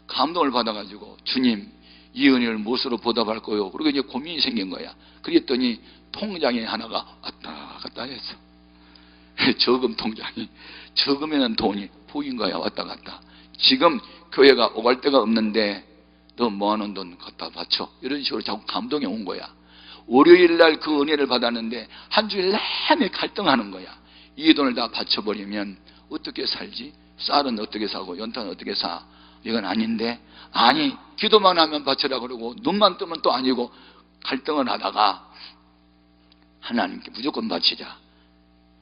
감동을 받아가지고 주님 이 은혜를 무엇으로 보답할 거요? 그리고 이제 고민이 생긴 거야. 그랬더니 통장에 하나가 왔다 갔다 했어. 저금 통장이. 저금에는 돈이 보인 거야. 왔다 갔다. 지금 교회가 오갈 데가 없는데 너 모아놓은 돈 갖다 바쳐. 이런 식으로 자꾸 감동이 온 거야. 월요일 날 그 은혜를 받았는데 한 주일 내내 갈등하는 거야. 이 돈을 다 바쳐버리면 어떻게 살지? 쌀은 어떻게 사고 연탄은 어떻게 사? 이건 아닌데 아니 기도만 하면 바쳐라 그러고 눈만 뜨면 또 아니고 갈등을 하다가 하나님께 무조건 바치자.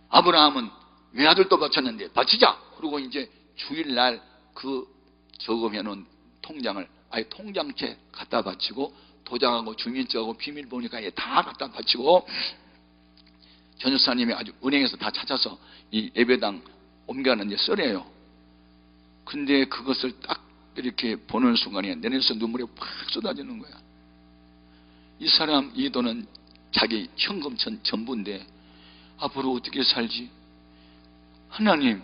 아브라함은 외아들도 바쳤는데 바치자. 그리고 이제 주일날 그 저금해놓은 통장을 아예 통장채 갖다 바치고 도장하고 주민증하고 비밀번호까지 다 갖다 바치고 전도사님이 아주 은행에서 다 찾아서 이 예배당 옮겨가는 이제 썰어요. 근데 그것을 딱 이렇게 보는 순간에 내 눈에서 눈물이 팍 쏟아지는 거야. 이 사람 이 돈은 자기 현금 전부인데 앞으로 어떻게 살지? 하나님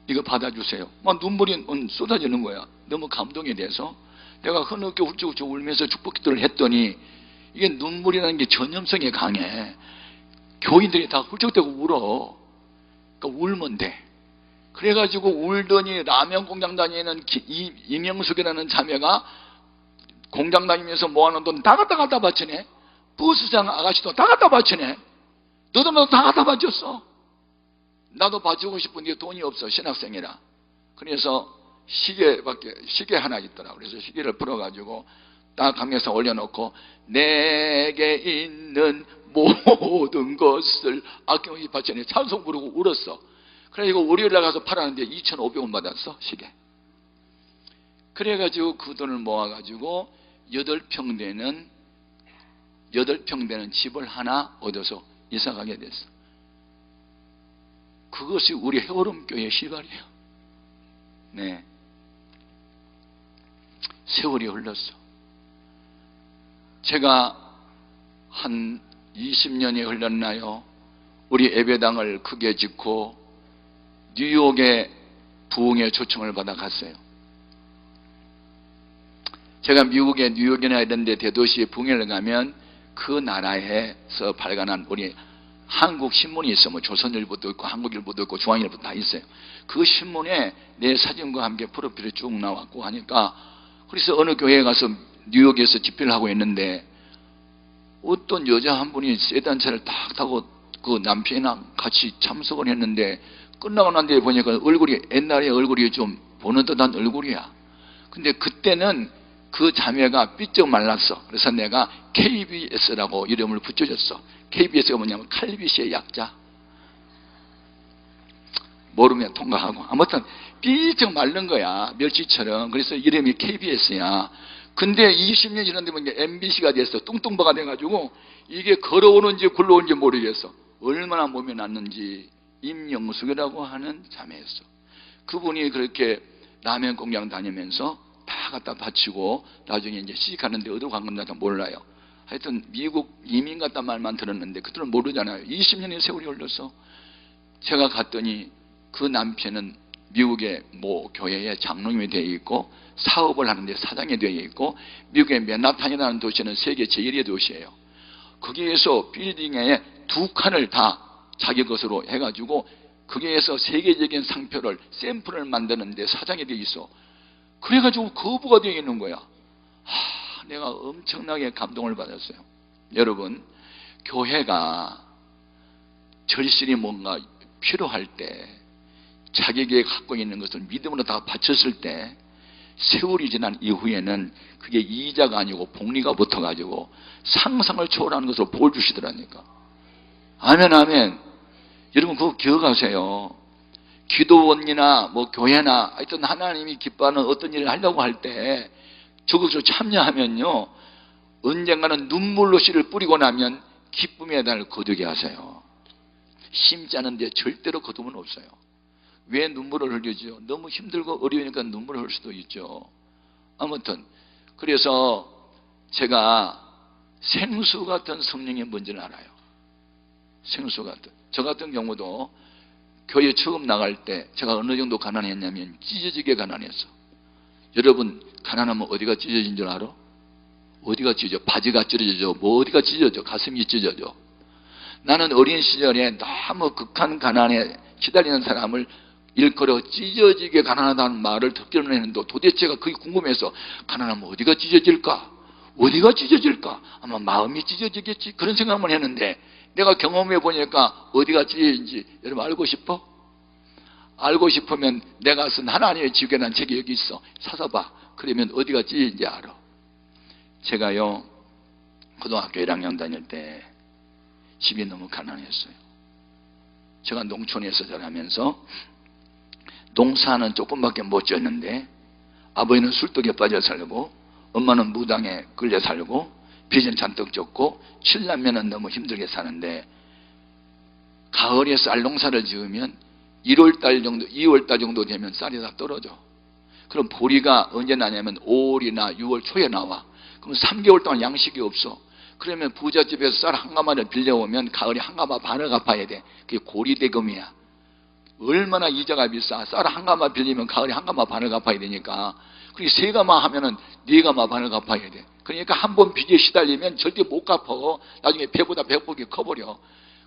이거 받아주세요. 막 눈물이 쏟아지는 거야. 너무 감동이 돼서 내가 흐느끼 훌쩍훌쩍 울면서 축복기도를 했더니 이게 눈물이라는 게 전염성이 강해. 교인들이 다 훌쩍대고 울어. 그러니까 울면 돼. 그래가지고 울더니 라면 공장 다니는 이명숙이라는 자매가 공장 다니면서 모아놓은 돈 다 갖다 바치네. 버스장 아가씨도 다 갖다 바치네. 너도 다 갖다 바쳤어. 나도 바치고 싶은데 돈이 없어. 신학생이라. 그래서 시계 하나 있더라. 그래서 시계를 풀어가지고 딱 강에서 올려놓고 내게 있는 모든 것을 아낌없이 바치네. 찬송 부르고 울었어. 그래가지고 월요일날 가서 팔았는데 2,500원 받았어. 시계. 그래가지고 그 돈을 모아가지고 8평 되는 집을 하나 얻어서 이사가게 됐어. 그것이 우리 해오름교회의 시발이에요. 네. 세월이 흘렀어. 제가 한 20년이 흘렀나요? 우리 예배당을 크게 짓고 뉴욕에 부흥의 초청을 받아 갔어요. 제가 미국에 뉴욕에 나야 되는데 대도시에 부흥회를 가면 그 나라에서 발간한 우리 한국 신문이 있어. 뭐 조선일보도 있고 한국일보도 있고 중앙일보도 다 있어요. 그 신문에 내 사진과 함께 프로필이 쭉 나왔고 하니까 그래서 어느 교회에 가서 뉴욕에서 집회를 하고 있는데 어떤 여자 한 분이 세단차를 딱 타고 그 남편이랑 같이 참석을 했는데 끝나고 난 뒤에 보니까 얼굴이 옛날에 얼굴이 좀 보는 듯한 얼굴이야. 근데 그때는 그 자매가 삐쩍 말랐어. 그래서 내가 KBS라고 이름을 붙여줬어. KBS가 뭐냐면 칼비시의 약자. 모르면 통과하고. 아무튼 삐쩍 마른 거야. 멸치처럼. 그래서 이름이 KBS야. 근데 20년 지났는데 보니까 MBC가 됐어. 뚱뚱바가 돼가지고 이게 걸어오는지 굴러오는지 모르겠어. 얼마나 몸이 났는지. 임영숙이라고 하는 자매였어. 그분이 그렇게 라면 공장 다니면서 다 갖다 바치고 나중에 이제 시집가는데 어디로 간 건지 몰라요. 하여튼 미국 이민 갔단 말만 들었는데 그들은 모르잖아요. 20년의 세월이 흘렀어. 제가 갔더니 그 남편은 미국의 모 교회의 장로님이 되어 있고 사업을 하는데 사장이 되어 있고 미국의 맨하탄이라는 도시는 세계 제1의 도시예요. 거기에서 빌딩에 2칸을 다 자기 것으로 해가지고 거기에서 세계적인 상표를 샘플을 만드는데 사장이 되어 있어. 그래가지고 거부가 되어 있는 거야. 내가 엄청나게 감동을 받았어요. 여러분 교회가 절실히 뭔가 필요할 때 자기에게 갖고 있는 것을 믿음으로 다 바쳤을 때 세월이 지난 이후에는 그게 이자가 아니고 복리가 붙어가지고 상상을 초월하는 것으로 보여주시더라니까. 아멘, 아멘. 여러분 그거 기억하세요. 기도원이나 뭐 교회나 하여튼 하나님이 기뻐하는 어떤 일을 하려고 할 때 저것을 참여하면요, 언젠가는 눈물로 씨를 뿌리고 나면 기쁨의 달을 거두게 하세요. 심지 않은데 절대로 거두면 없어요. 왜 눈물을 흘리죠? 너무 힘들고 어려우니까 눈물을 흘릴 수도 있죠. 아무튼 그래서 제가 생수 같은 성령의 뭔지는 알아요. 생수 같은. 저 같은 경우도 교회 처음 나갈 때 제가 어느 정도 가난했냐면 찢어지게 가난했어. 여러분 가난하면 어디가 찢어진 줄 알아? 어디가 찢어져? 바지가 찢어져. 뭐 어디가 찢어져? 가슴이 찢어져. 나는 어린 시절에 너무 극한 가난에 시달리는 사람을 일컬어 찢어지게 가난하다는 말을 듣기는 했는데 도대체가 그게 궁금해서 가난하면 어디가 찢어질까? 어디가 찢어질까? 아마 마음이 찢어지겠지 그런 생각만 했는데 내가 경험해 보니까 어디가 찢어진지 여러분 알고 싶어? 알고 싶으면 내가 쓴 하나님의 지구라는 책이 여기 있어. 사서 봐. 그러면 어디가 찢어진지 알아. 제가요 고등학교 1학년 다닐 때 집이 너무 가난했어요. 제가 농촌에서 자라면서 농사는 조금밖에 못 지었는데 아버지는 술독에 빠져 살고 엄마는 무당에 끌려 살고 빚은 잔뜩 졌고 칠남매는 너무 힘들게 사는데 가을에 쌀 농사를 지으면 1월달 정도 2월달 정도 되면 쌀이 다 떨어져. 그럼 보리가 언제 나냐면 5월이나 6월 초에 나와. 그럼 3개월 동안 양식이 없어. 그러면 부잣집에서 쌀 한 가마를 빌려오면 가을에 한 가마 반을 갚아야 돼. 그게 고리대금이야. 얼마나 이자가 비싸. 쌀 한 가마 빌리면 가을에 한 가마 반을 갚아야 되니까. 그리고 세 가마 하면은 네 가마 반을 갚아야 돼. 그러니까 한 번 빚에 시달리면 절대 못 갚아. 나중에 배보다 배꼽이 커버려.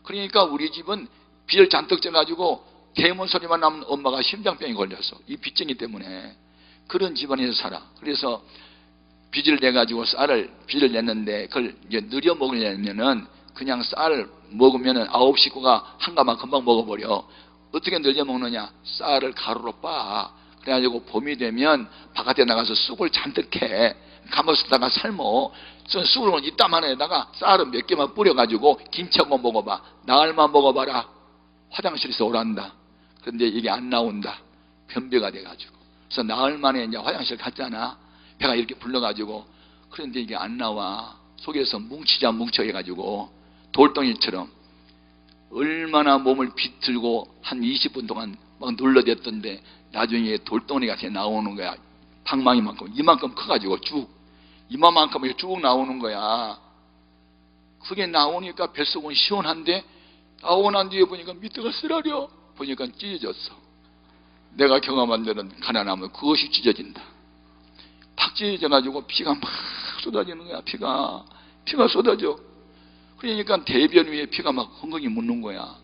그러니까 우리 집은 빚을 잔뜩 져가지고 대문 소리만 나면 엄마가 심장병이 걸렸어. 이 빚쟁이 때문에. 그런 집안에서 살아. 그래서 빚을 내가지고 빚을 냈는데 그걸 이제 느려 먹으려면은 그냥 쌀을 먹으면은 9 식구가 한 가마 금방 먹어버려. 어떻게 늘려 먹느냐? 쌀을 가루로 빻아. 그래가지고 봄이 되면 바깥에 나가서 쑥을 잔뜩 해. 가마솥에다가 삶어. 쑥을 이따만에다가 쌀은 몇 개만 뿌려가지고 김치하고 먹어봐. 나흘만 먹어봐라. 화장실에서 오란다. 그런데 이게 안 나온다. 변비가 돼가지고. 그래서 나흘 만에 이제 화장실 갔잖아. 배가 이렇게 불러가지고. 그런데 이게 안 나와. 속에서 뭉쳐 해가지고 돌덩이처럼 얼마나 몸을 비틀고 한 20분 동안 막 눌러댔던데 나중에 돌덩이가 나오는 거야. 방망이만큼 이만큼 커가지고 쭉 이만큼이 쭉 나오는 거야. 그게 나오니까 뱃속은 시원한데 나오고 난 뒤에 보니까 밑에가 쓰라려. 보니까 찢어졌어. 내가 경험한 데는 가난하면 그것이 찢어진다. 팍 찢어져가지고 피가 막 쏟아지는 거야. 피가 쏟아져. 그러니까 대변 위에 피가 막 헝벙이 묻는 거야.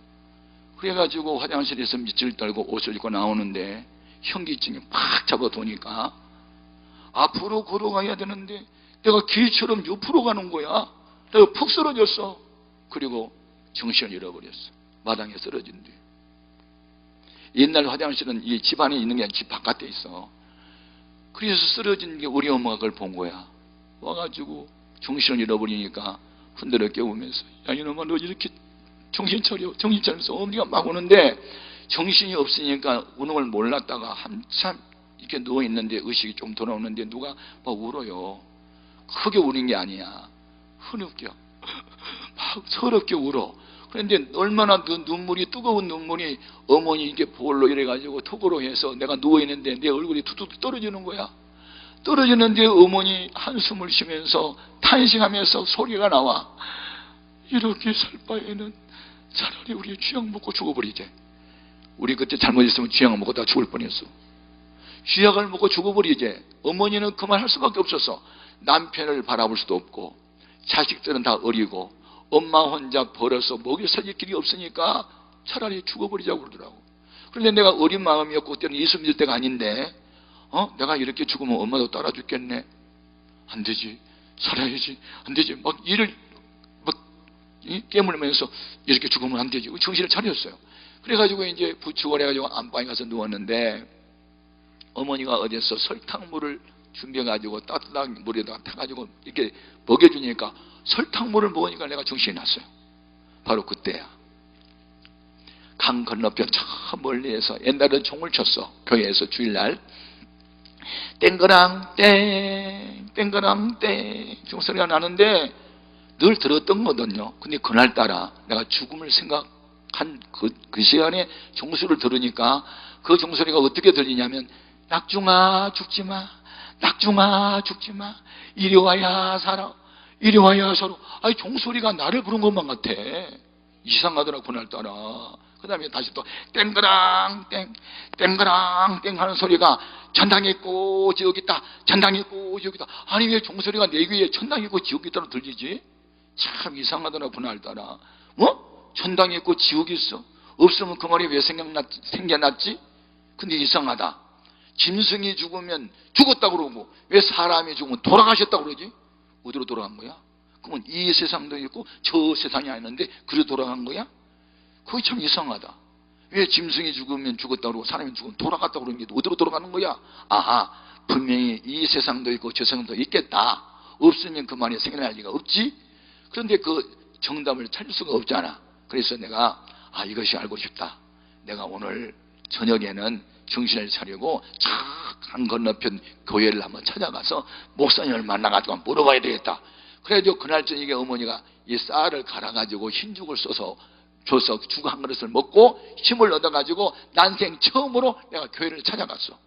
그래가지고 화장실에서 밑을 떨고 옷을 입고 나오는데 현기증이 팍 잡아도니까 앞으로 걸어가야 되는데 내가 개처럼 옆으로 가는 거야. 내가 푹 쓰러졌어. 그리고 정신을 잃어버렸어. 마당에 쓰러진 뒤. 옛날 화장실은 이 집 안에 있는 게 아니라 집 바깥에 있어. 그래서 쓰러진 게 우리 엄마가 그걸 본 거야. 와가지고 정신을 잃어버리니까 흔들어 깨우면서 야 이놈아 너 이렇게 정신 차려서 어머니가 막 오는데 정신이 없으니까 우는 걸 몰랐다가 한참 이렇게 누워있는데 의식이 좀 돌아오는데 누가 막 울어요. 크게 우는 게 아니야. 흐느껴 막 서럽게 울어. 그런데 얼마나 그 눈물이 뜨거운 눈물이 어머니 이게 볼로 이래가지고 턱으로 해서 내가 누워있는데 내 얼굴이 툭툭 떨어지는 거야. 떨어지는데 어머니 한숨을 쉬면서 탄식하면서 소리가 나와. 이렇게 살 바에는 차라리 우리 쥐약 먹고 죽어버리지. 우리 그때 잘못했으면 쥐약 먹고 다 죽을 뻔했어. 쥐약을 먹고 죽어버리지. 어머니는 그 말 할 수밖에 없었어. 남편을 바라볼 수도 없고 자식들은 다 어리고 엄마 혼자 벌어서 먹여 살릴 길이 없으니까 차라리 죽어버리자고 그러더라고. 그런데 내가 어린 마음이었고 그때는 예수 믿을 때가 아닌데 내가 이렇게 죽으면 엄마도 따라 죽겠네. 안 되지. 살아야지. 안 되지. 막 일을 막 깨물면서 이렇게 죽으면 안 되지. 정신을 차렸어요. 그래가지고 이제 부축을 해가지고 안방에 가서 누웠는데 어머니가 어디서 설탕물을 준비해가지고 따뜻한 물에다가 타가지고 이렇게 먹여주니까 설탕물을 먹으니까 내가 정신이 났어요. 바로 그때야. 강 건너편 저 멀리에서 옛날에 종을 쳤어. 교회에서 주일날 땡그랑 땡 땡그랑 땡 종소리가 나는데 늘 들었던 거거든요. 근데 그날따라 내가 죽음을 생각한 그 시간에 종소리를 들으니까 그 종소리가 어떻게 들리냐면 낙중아 죽지마, 낙중아 죽지마, 이리 와야 살아, 이리 와야 살아. 아니 종소리가 나를 부른 것만 같아. 이상하더라 그날따라. 그 다음에 다시 또 땡그랑 땡 땡그랑 땡 하는 소리가 천당에 있고 지옥이 있다, 천당에 있고 지옥이 있다. 아니 왜 종소리가 내 귀에 천당에 있고 지옥이 있다로 들리지? 참 이상하더라 그날따라. 천당에 있고 지옥이 있어? 없으면 그 말이 왜 생겨났지? 근데 이상하다. 짐승이 죽으면 죽었다고 그러고 왜 사람이 죽으면 돌아가셨다고 그러지? 어디로 돌아간 거야? 그러면 이 세상도 있고 저 세상이 아니는데 그래 돌아간 거야? 그게 참 이상하다. 왜 짐승이 죽으면 죽었다고 그러고 사람이 죽으면 돌아갔다고 그러는 게 어디로 돌아가는 거야? 아하, 분명히 이 세상도 있고 저 세상도 있겠다. 없으면 그 말이 생겨날 리가 없지? 그런데 그 정답을 찾을 수가 없잖아. 그래서 내가 이것이 알고 싶다. 내가 오늘 저녁에는 정신을 차리고 강 건너편 교회를 한번 찾아가서 목사님을 만나가지고 물어봐야 되겠다. 그래도 그날 저녁에 어머니가 이 쌀을 갈아가지고 흰죽을 써서 줘서 죽 한 그릇을 먹고 힘을 얻어가지고 난생 처음으로 내가 교회를 찾아갔어.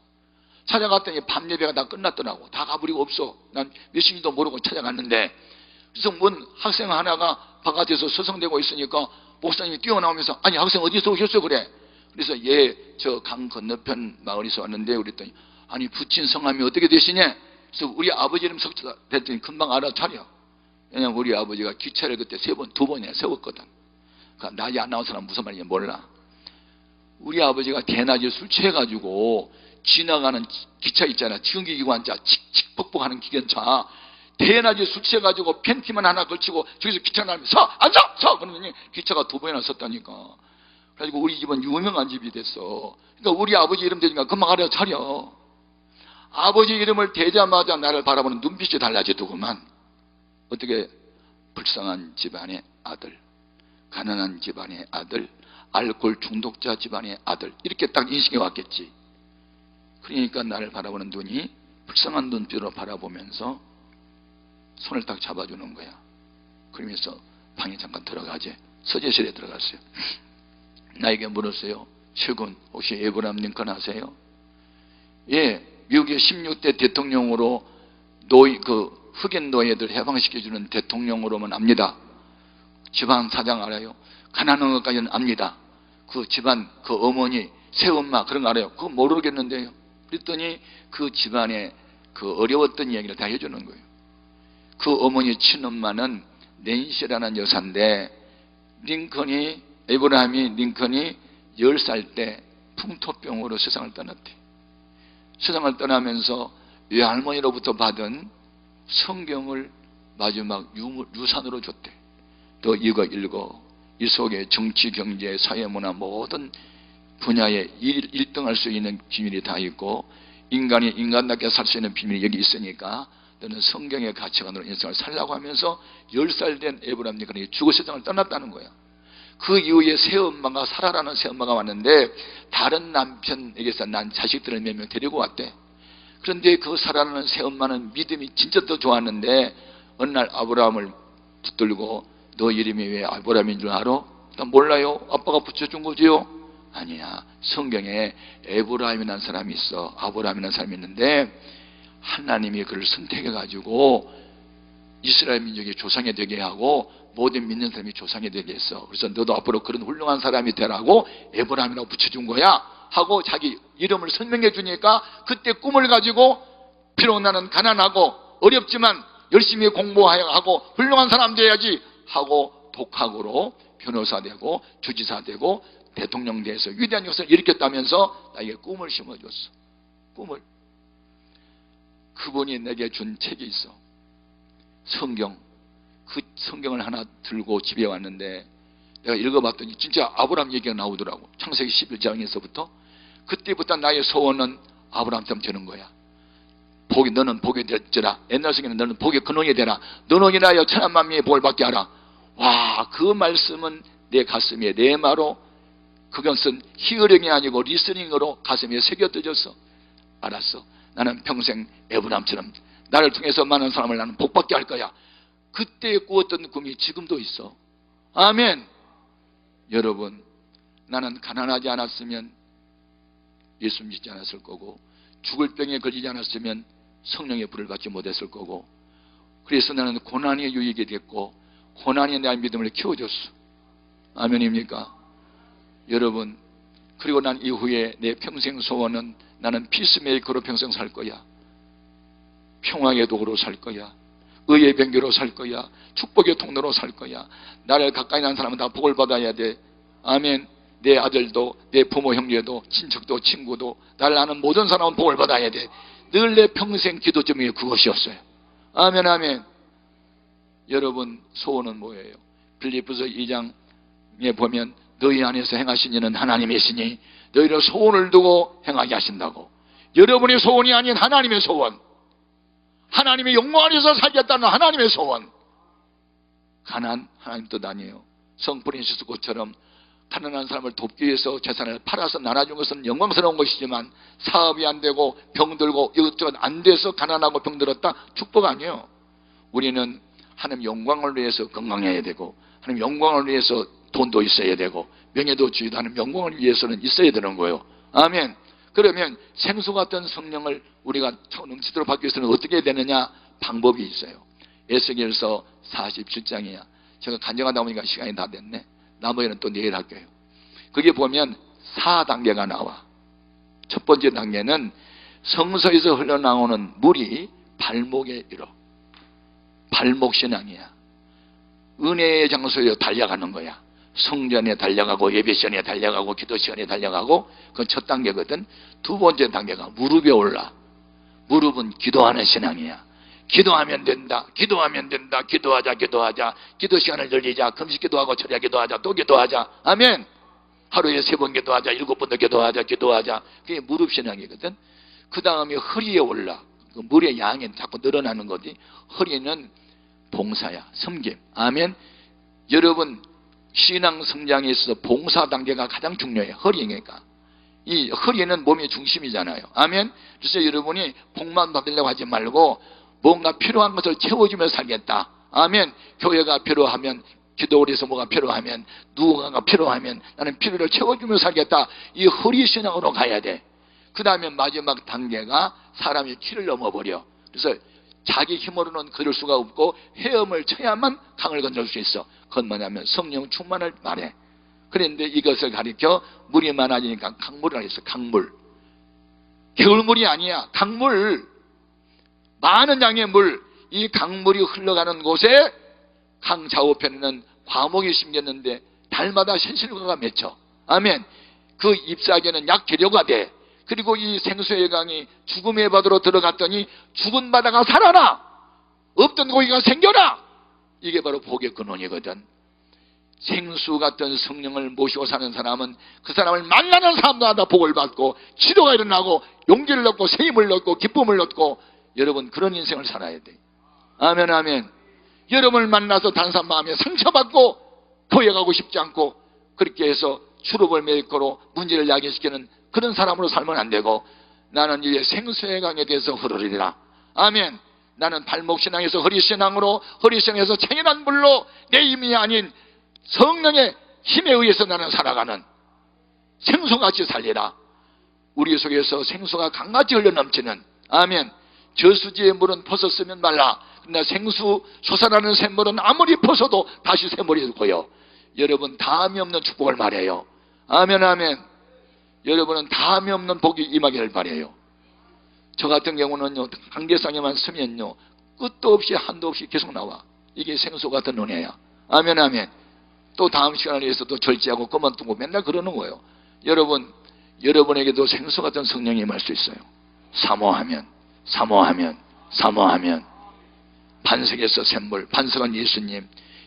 찾아갔더니 밤 예배가 다 끝났더라고. 다 가버리고 없어. 난 몇 시인지도 모르고 찾아갔는데 그래서 뭔 학생 하나가 바깥에서 서성대고 있으니까 목사님이 뛰어나오면서 아니 학생 어디서 오셨어 그래. 그래서 저 강 건너편 마을에서 왔는데 그랬더니 아니 부친 성함이 어떻게 되시냐. 그래서 우리 아버지 이름 석자 됐더니 금방 알아차려. 왜냐면 우리 아버지가 기차를 그때 두 번이나 세웠거든. 그러니까 나이 안 나온 사람 무슨 말인지 몰라. 우리 아버지가 대낮에 술 취해가지고 지나가는 기차 있잖아. 전기기관차 칙칙 뻑뻑하는 기관차 대낮에 술 취해가지고 팬티만 하나 걸치고 저기서 기차 나오면 앉아! 서! 그러더니 기차가 두 번이나 섰다니까. 그래가지고 우리 집은 유명한 집이 됐어. 그러니까 우리 아버지 이름 되니까 금방 알아차려. 아버지 이름을 대자마자 나를 바라보는 눈빛이 달라지더구만. 어떻게 불쌍한 집안의 아들, 가난한 집안의 아들, 알코올 중독자 집안의 아들 이렇게 딱 인식이 왔겠지. 그러니까 나를 바라보는 눈이 불쌍한 눈빛으로 바라보면서 손을 딱 잡아주는 거야. 그러면서 방에 잠깐 들어가지. 서재실에 들어갔어요. 나에게 물었어요. 최근 혹시 에브라함 링컨 아세요? 예, 미국의 16대 대통령으로 흑인 노예들 해방시켜주는 대통령으로만 압니다. 집안 사장 알아요? 가난한 것까지는 압니다. 그 집안 그 어머니 새엄마 그런 거 알아요? 그거 모르겠는데요. 그랬더니 그 집안에 그 어려웠던 이야기를 다 해주는 거예요. 그 어머니 친엄마는 낸시라는 여사인데 에브라함이 링컨이 10살 때 풍토병으로 세상을 떠났대. 세상을 떠나면서 외할머니로부터 받은 성경을 마지막 유산으로 줬대. 너 이거 읽어. 이 속에 정치, 경제, 사회, 문화 모든 분야에 1등할 수 있는 비밀이 다 있고 인간이 인간답게 살 수 있는 비밀이 여기 있으니까 너는 성경의 가치관으로 인생을 살라고 하면서 10살 된 에브라함 링컨이 죽어 세상을 떠났다는 거야. 그 이후에 새엄마가 사라라는 새엄마가 왔는데 다른 남편에게서 난 자식들을 몇 명 데리고 왔대. 그런데 그 사라라는 새엄마는 믿음이 진짜 더 좋았는데 어느 날 아브라함을 붙들고 너 이름이 왜 아브라함인 줄 알아? 난 몰라요. 아빠가 붙여준 거지요. 아니야. 성경에 에브라임이라는 사람이 있어. 아브라함이라는 사람이 있는데 하나님이 그를 선택해가지고 이스라엘 민족이 조상이 되게 하고 모든 믿는 사람이 조상이 되게 했어. 그래서 너도 앞으로 그런 훌륭한 사람이 되라고 에브라임이라고 붙여준 거야 하고 자기 이름을 설명해 주니까 그때 꿈을 가지고 비록 나는 가난하고 어렵지만 열심히 공부하고 훌륭한 사람 돼야지 하고 독학으로 변호사 되고 주지사 되고 대통령 돼서 위대한 역사를 일으켰다면서 나에게 꿈을 심어줬어. 꿈을. 그분이 내게 준 책이 있어. 성경. 그 성경을 하나 들고 집에 왔는데 내가 읽어봤더니 진짜 아브라함 얘기가 나오더라고. 창세기 11장에서부터. 그때부터 나의 소원은 아브라함처럼 되는 거야. 너는 복이 되라. 옛날 성경에는 너는 복의 근원이 되라. 너는 인하여 천한 만민의 복을 받게 하라. 와, 그 말씀은 내 가슴에 내 마로, 그것은 히어링이 아니고 리스닝으로 가슴에 새겨져서 알았어. 나는 평생 에브람처럼 나를 통해서 많은 사람을 나는 복받게 할 거야. 그때 꾸었던 꿈이 지금도 있어. 아멘. 여러분, 나는 가난하지 않았으면 예수 믿지 않았을 거고, 죽을 병에 걸리지 않았으면 성령의 불을 받지 못했을 거고, 그래서 나는 고난이 유익이 됐고 고난이 내 믿음을 키워줬어. 아멘입니까? 여러분, 그리고 난 이후에 내 평생 소원은 나는 피스메이커로 평생 살 거야. 평화의 도구로 살 거야. 의의 병기로 살 거야. 축복의 통로로 살 거야. 나를 가까이 난 사람은 다 복을 받아야 돼. 아멘. 내 아들도, 내 부모 형제도, 친척도, 친구도, 나를 아는 모든 사람은 복을 받아야 돼. 늘 내 평생 기도 제목이 그것이었어요. 아멘, 아멘. 여러분, 소원은 뭐예요? 빌립보서 2장에 보면 너희 안에서 행하신 이는 하나님이시니 너희를 소원을 두고 행하게 하신다고. 여러분의 소원이 아닌 하나님의 소원, 하나님의 영광 안에서 살겠다는 하나님의 소원. 가난, 하나님 뜻 아니에요. 성 프란시스코처럼 가난한 사람을 돕기 위해서 재산을 팔아서 나눠준 것은 영광스러운 것이지만 사업이 안 되고 병들고 이것저것 안 돼서 가난하고 병들었다, 축복 아니에요. 우리는 하나님 영광을 위해서 건강해야 되고, 하나님 영광을 위해서 돈도 있어야 되고, 명예도 주의도 하나님 영광을 위해서는 있어야 되는 거예요. 아멘. 그러면 생수 같은 성령을 우리가 넘치도록 받기 위해서는 어떻게 해야 되느냐? 방법이 있어요. 에스겔서 47장이야. 제가 간증하다 보니까 시간이 다 됐네. 나머지는 또 내일 할게요. 거기에 보면 4단계가 나와. 첫 번째 단계는 성서에서 흘러나오는 물이 발목에 이르러. 발목신앙이야. 은혜의 장소에 달려가는 거야. 성전에 달려가고 예배시간에 달려가고 기도시간에 달려가고, 그건 첫 단계거든. 두 번째 단계가 무릎에 올라. 무릎은 기도하는 신앙이야. 기도하면 된다. 기도하면 된다. 기도하자. 기도하자. 기도 시간을 늘리자. 금식 기도하고 철야 기도하자. 또 기도하자. 아멘. 하루에 3번 기도하자. 7번도 기도하자. 기도하자. 그게 무릎 신앙이거든. 그 다음에 허리에 올라. 그 물의 양이 자꾸 늘어나는 거지. 허리는 봉사야. 섬김. 아멘. 여러분, 신앙 성장에 있어서 봉사 단계가 가장 중요해요. 허리니까. 이 허리는 몸의 중심이잖아요. 아멘. 그래서 여러분이 복만 받으려고 하지 말고 뭔가 필요한 것을 채워주며 살겠다. 아멘. 교회가 필요하면, 기도원에서 뭐가 필요하면, 누군가가 필요하면 나는 필요를 채워주며 살겠다. 이 허리 신앙으로 가야 돼. 그 다음에 마지막 단계가 사람이 키를 넘어버려. 그래서 자기 힘으로는 그럴 수가 없고 헤엄을 쳐야만 강을 건널 수 있어. 그건 뭐냐면 성령 충만을 말해. 그런데 이것을 가리켜 물이 많아지니까 강물이라고 했어. 강물. 개울물이 아니야. 강물. 많은 양의 물. 이 강물이 흘러가는 곳에 강 좌우편에는 과목이 심겼는데 달마다 신실과가 맺혀. 아멘. 그 잎사귀는 약 재료가 돼. 그리고 이 생수의 강이 죽음의 바다로 들어갔더니 죽은 바다가 살아나. 없던 고기가 생겨나. 이게 바로 복의 근원이거든. 생수 같은 성령을 모시고 사는 사람은 그 사람을 만나는 사람마다 복을 받고 치료가 일어나고 용기를 얻고 세임을 얻고 기쁨을 얻고, 여러분 그런 인생을 살아야 돼. 아멘, 아멘. 여러분을 만나서 단사 마음에 상처받고 교회 가고 싶지 않고 그렇게 해서 추룹을 메이커로 문제를 야기시키는 그런 사람으로 살면 안 되고, 나는 이제 생수의 강에 대해서 흐르리라. 아멘. 나는 발목신앙에서 허리신앙으로, 허리신앙에서 챙이란 물로 내 힘이 아닌 성령의 힘에 의해서 나는 살아가는 생수같이 살리라. 우리 속에서 생수가 강같이 흘러넘치는, 아멘. 저수지의 물은 퍼서 쓰면 말라. 그러나 생수 솟아나는 샘물은 아무리 퍼서도 다시 샘물이 고여. 여러분 다함이 없는 축복을 말해요. 아멘, 아멘. 여러분은 다함이 없는 복이 임하기를 바라요. 저 같은 경우는요, 관계상에만 쓰면요 끝도 없이 한도 없이 계속 나와. 이게 생수 같은 은혜야. 아멘, 아멘. 또 다음 시간을 위해서 또 절제하고 그만두고 맨날 그러는 거예요. 여러분, 여러분에게도 생수 같은 성령이 임할 수 있어요. 사모하면, 사모하면, 사모하면. 반석에서 샘물, 반석은 예수님.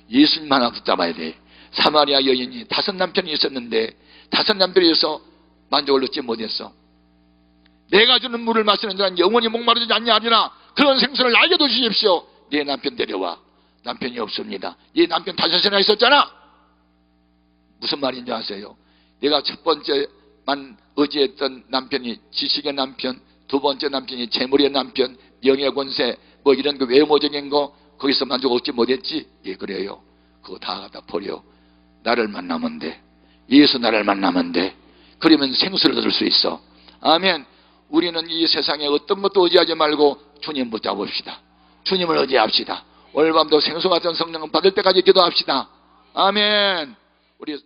예수님 하나 붙잡아야 돼. 사마리아 여인이 5 남편이 있었는데 5 남편에서 만족을 얻지 못했어. 내가 주는 물을 마시는 자는 영원히 목마르지 않냐하리라. 그런 생수를 알게 주십시오. 네 남편 데려와. 남편이 없습니다. 네 남편 5이나 있었잖아. 무슨 말인지 아세요? 내가 첫 번째만 의지했던 남편이 지식의 남편, 두 번째 남편이 재물의 남편, 명예 권세 뭐 이런 그 외모적인 거 거기서 만족 얻지 못했지? 예, 그래요. 그거 다 갖다 버려. 나를 만나면 돼. 예수 나를 만나면 돼. 그러면 생수를 얻을 수 있어. 아멘. 우리는 이 세상에 어떤 것도 의지하지 말고 주님 붙잡읍시다. 주님을 의지합시다. 오늘 밤도 생수 같은 성령을 받을 때까지 기도합시다. 아멘. 우리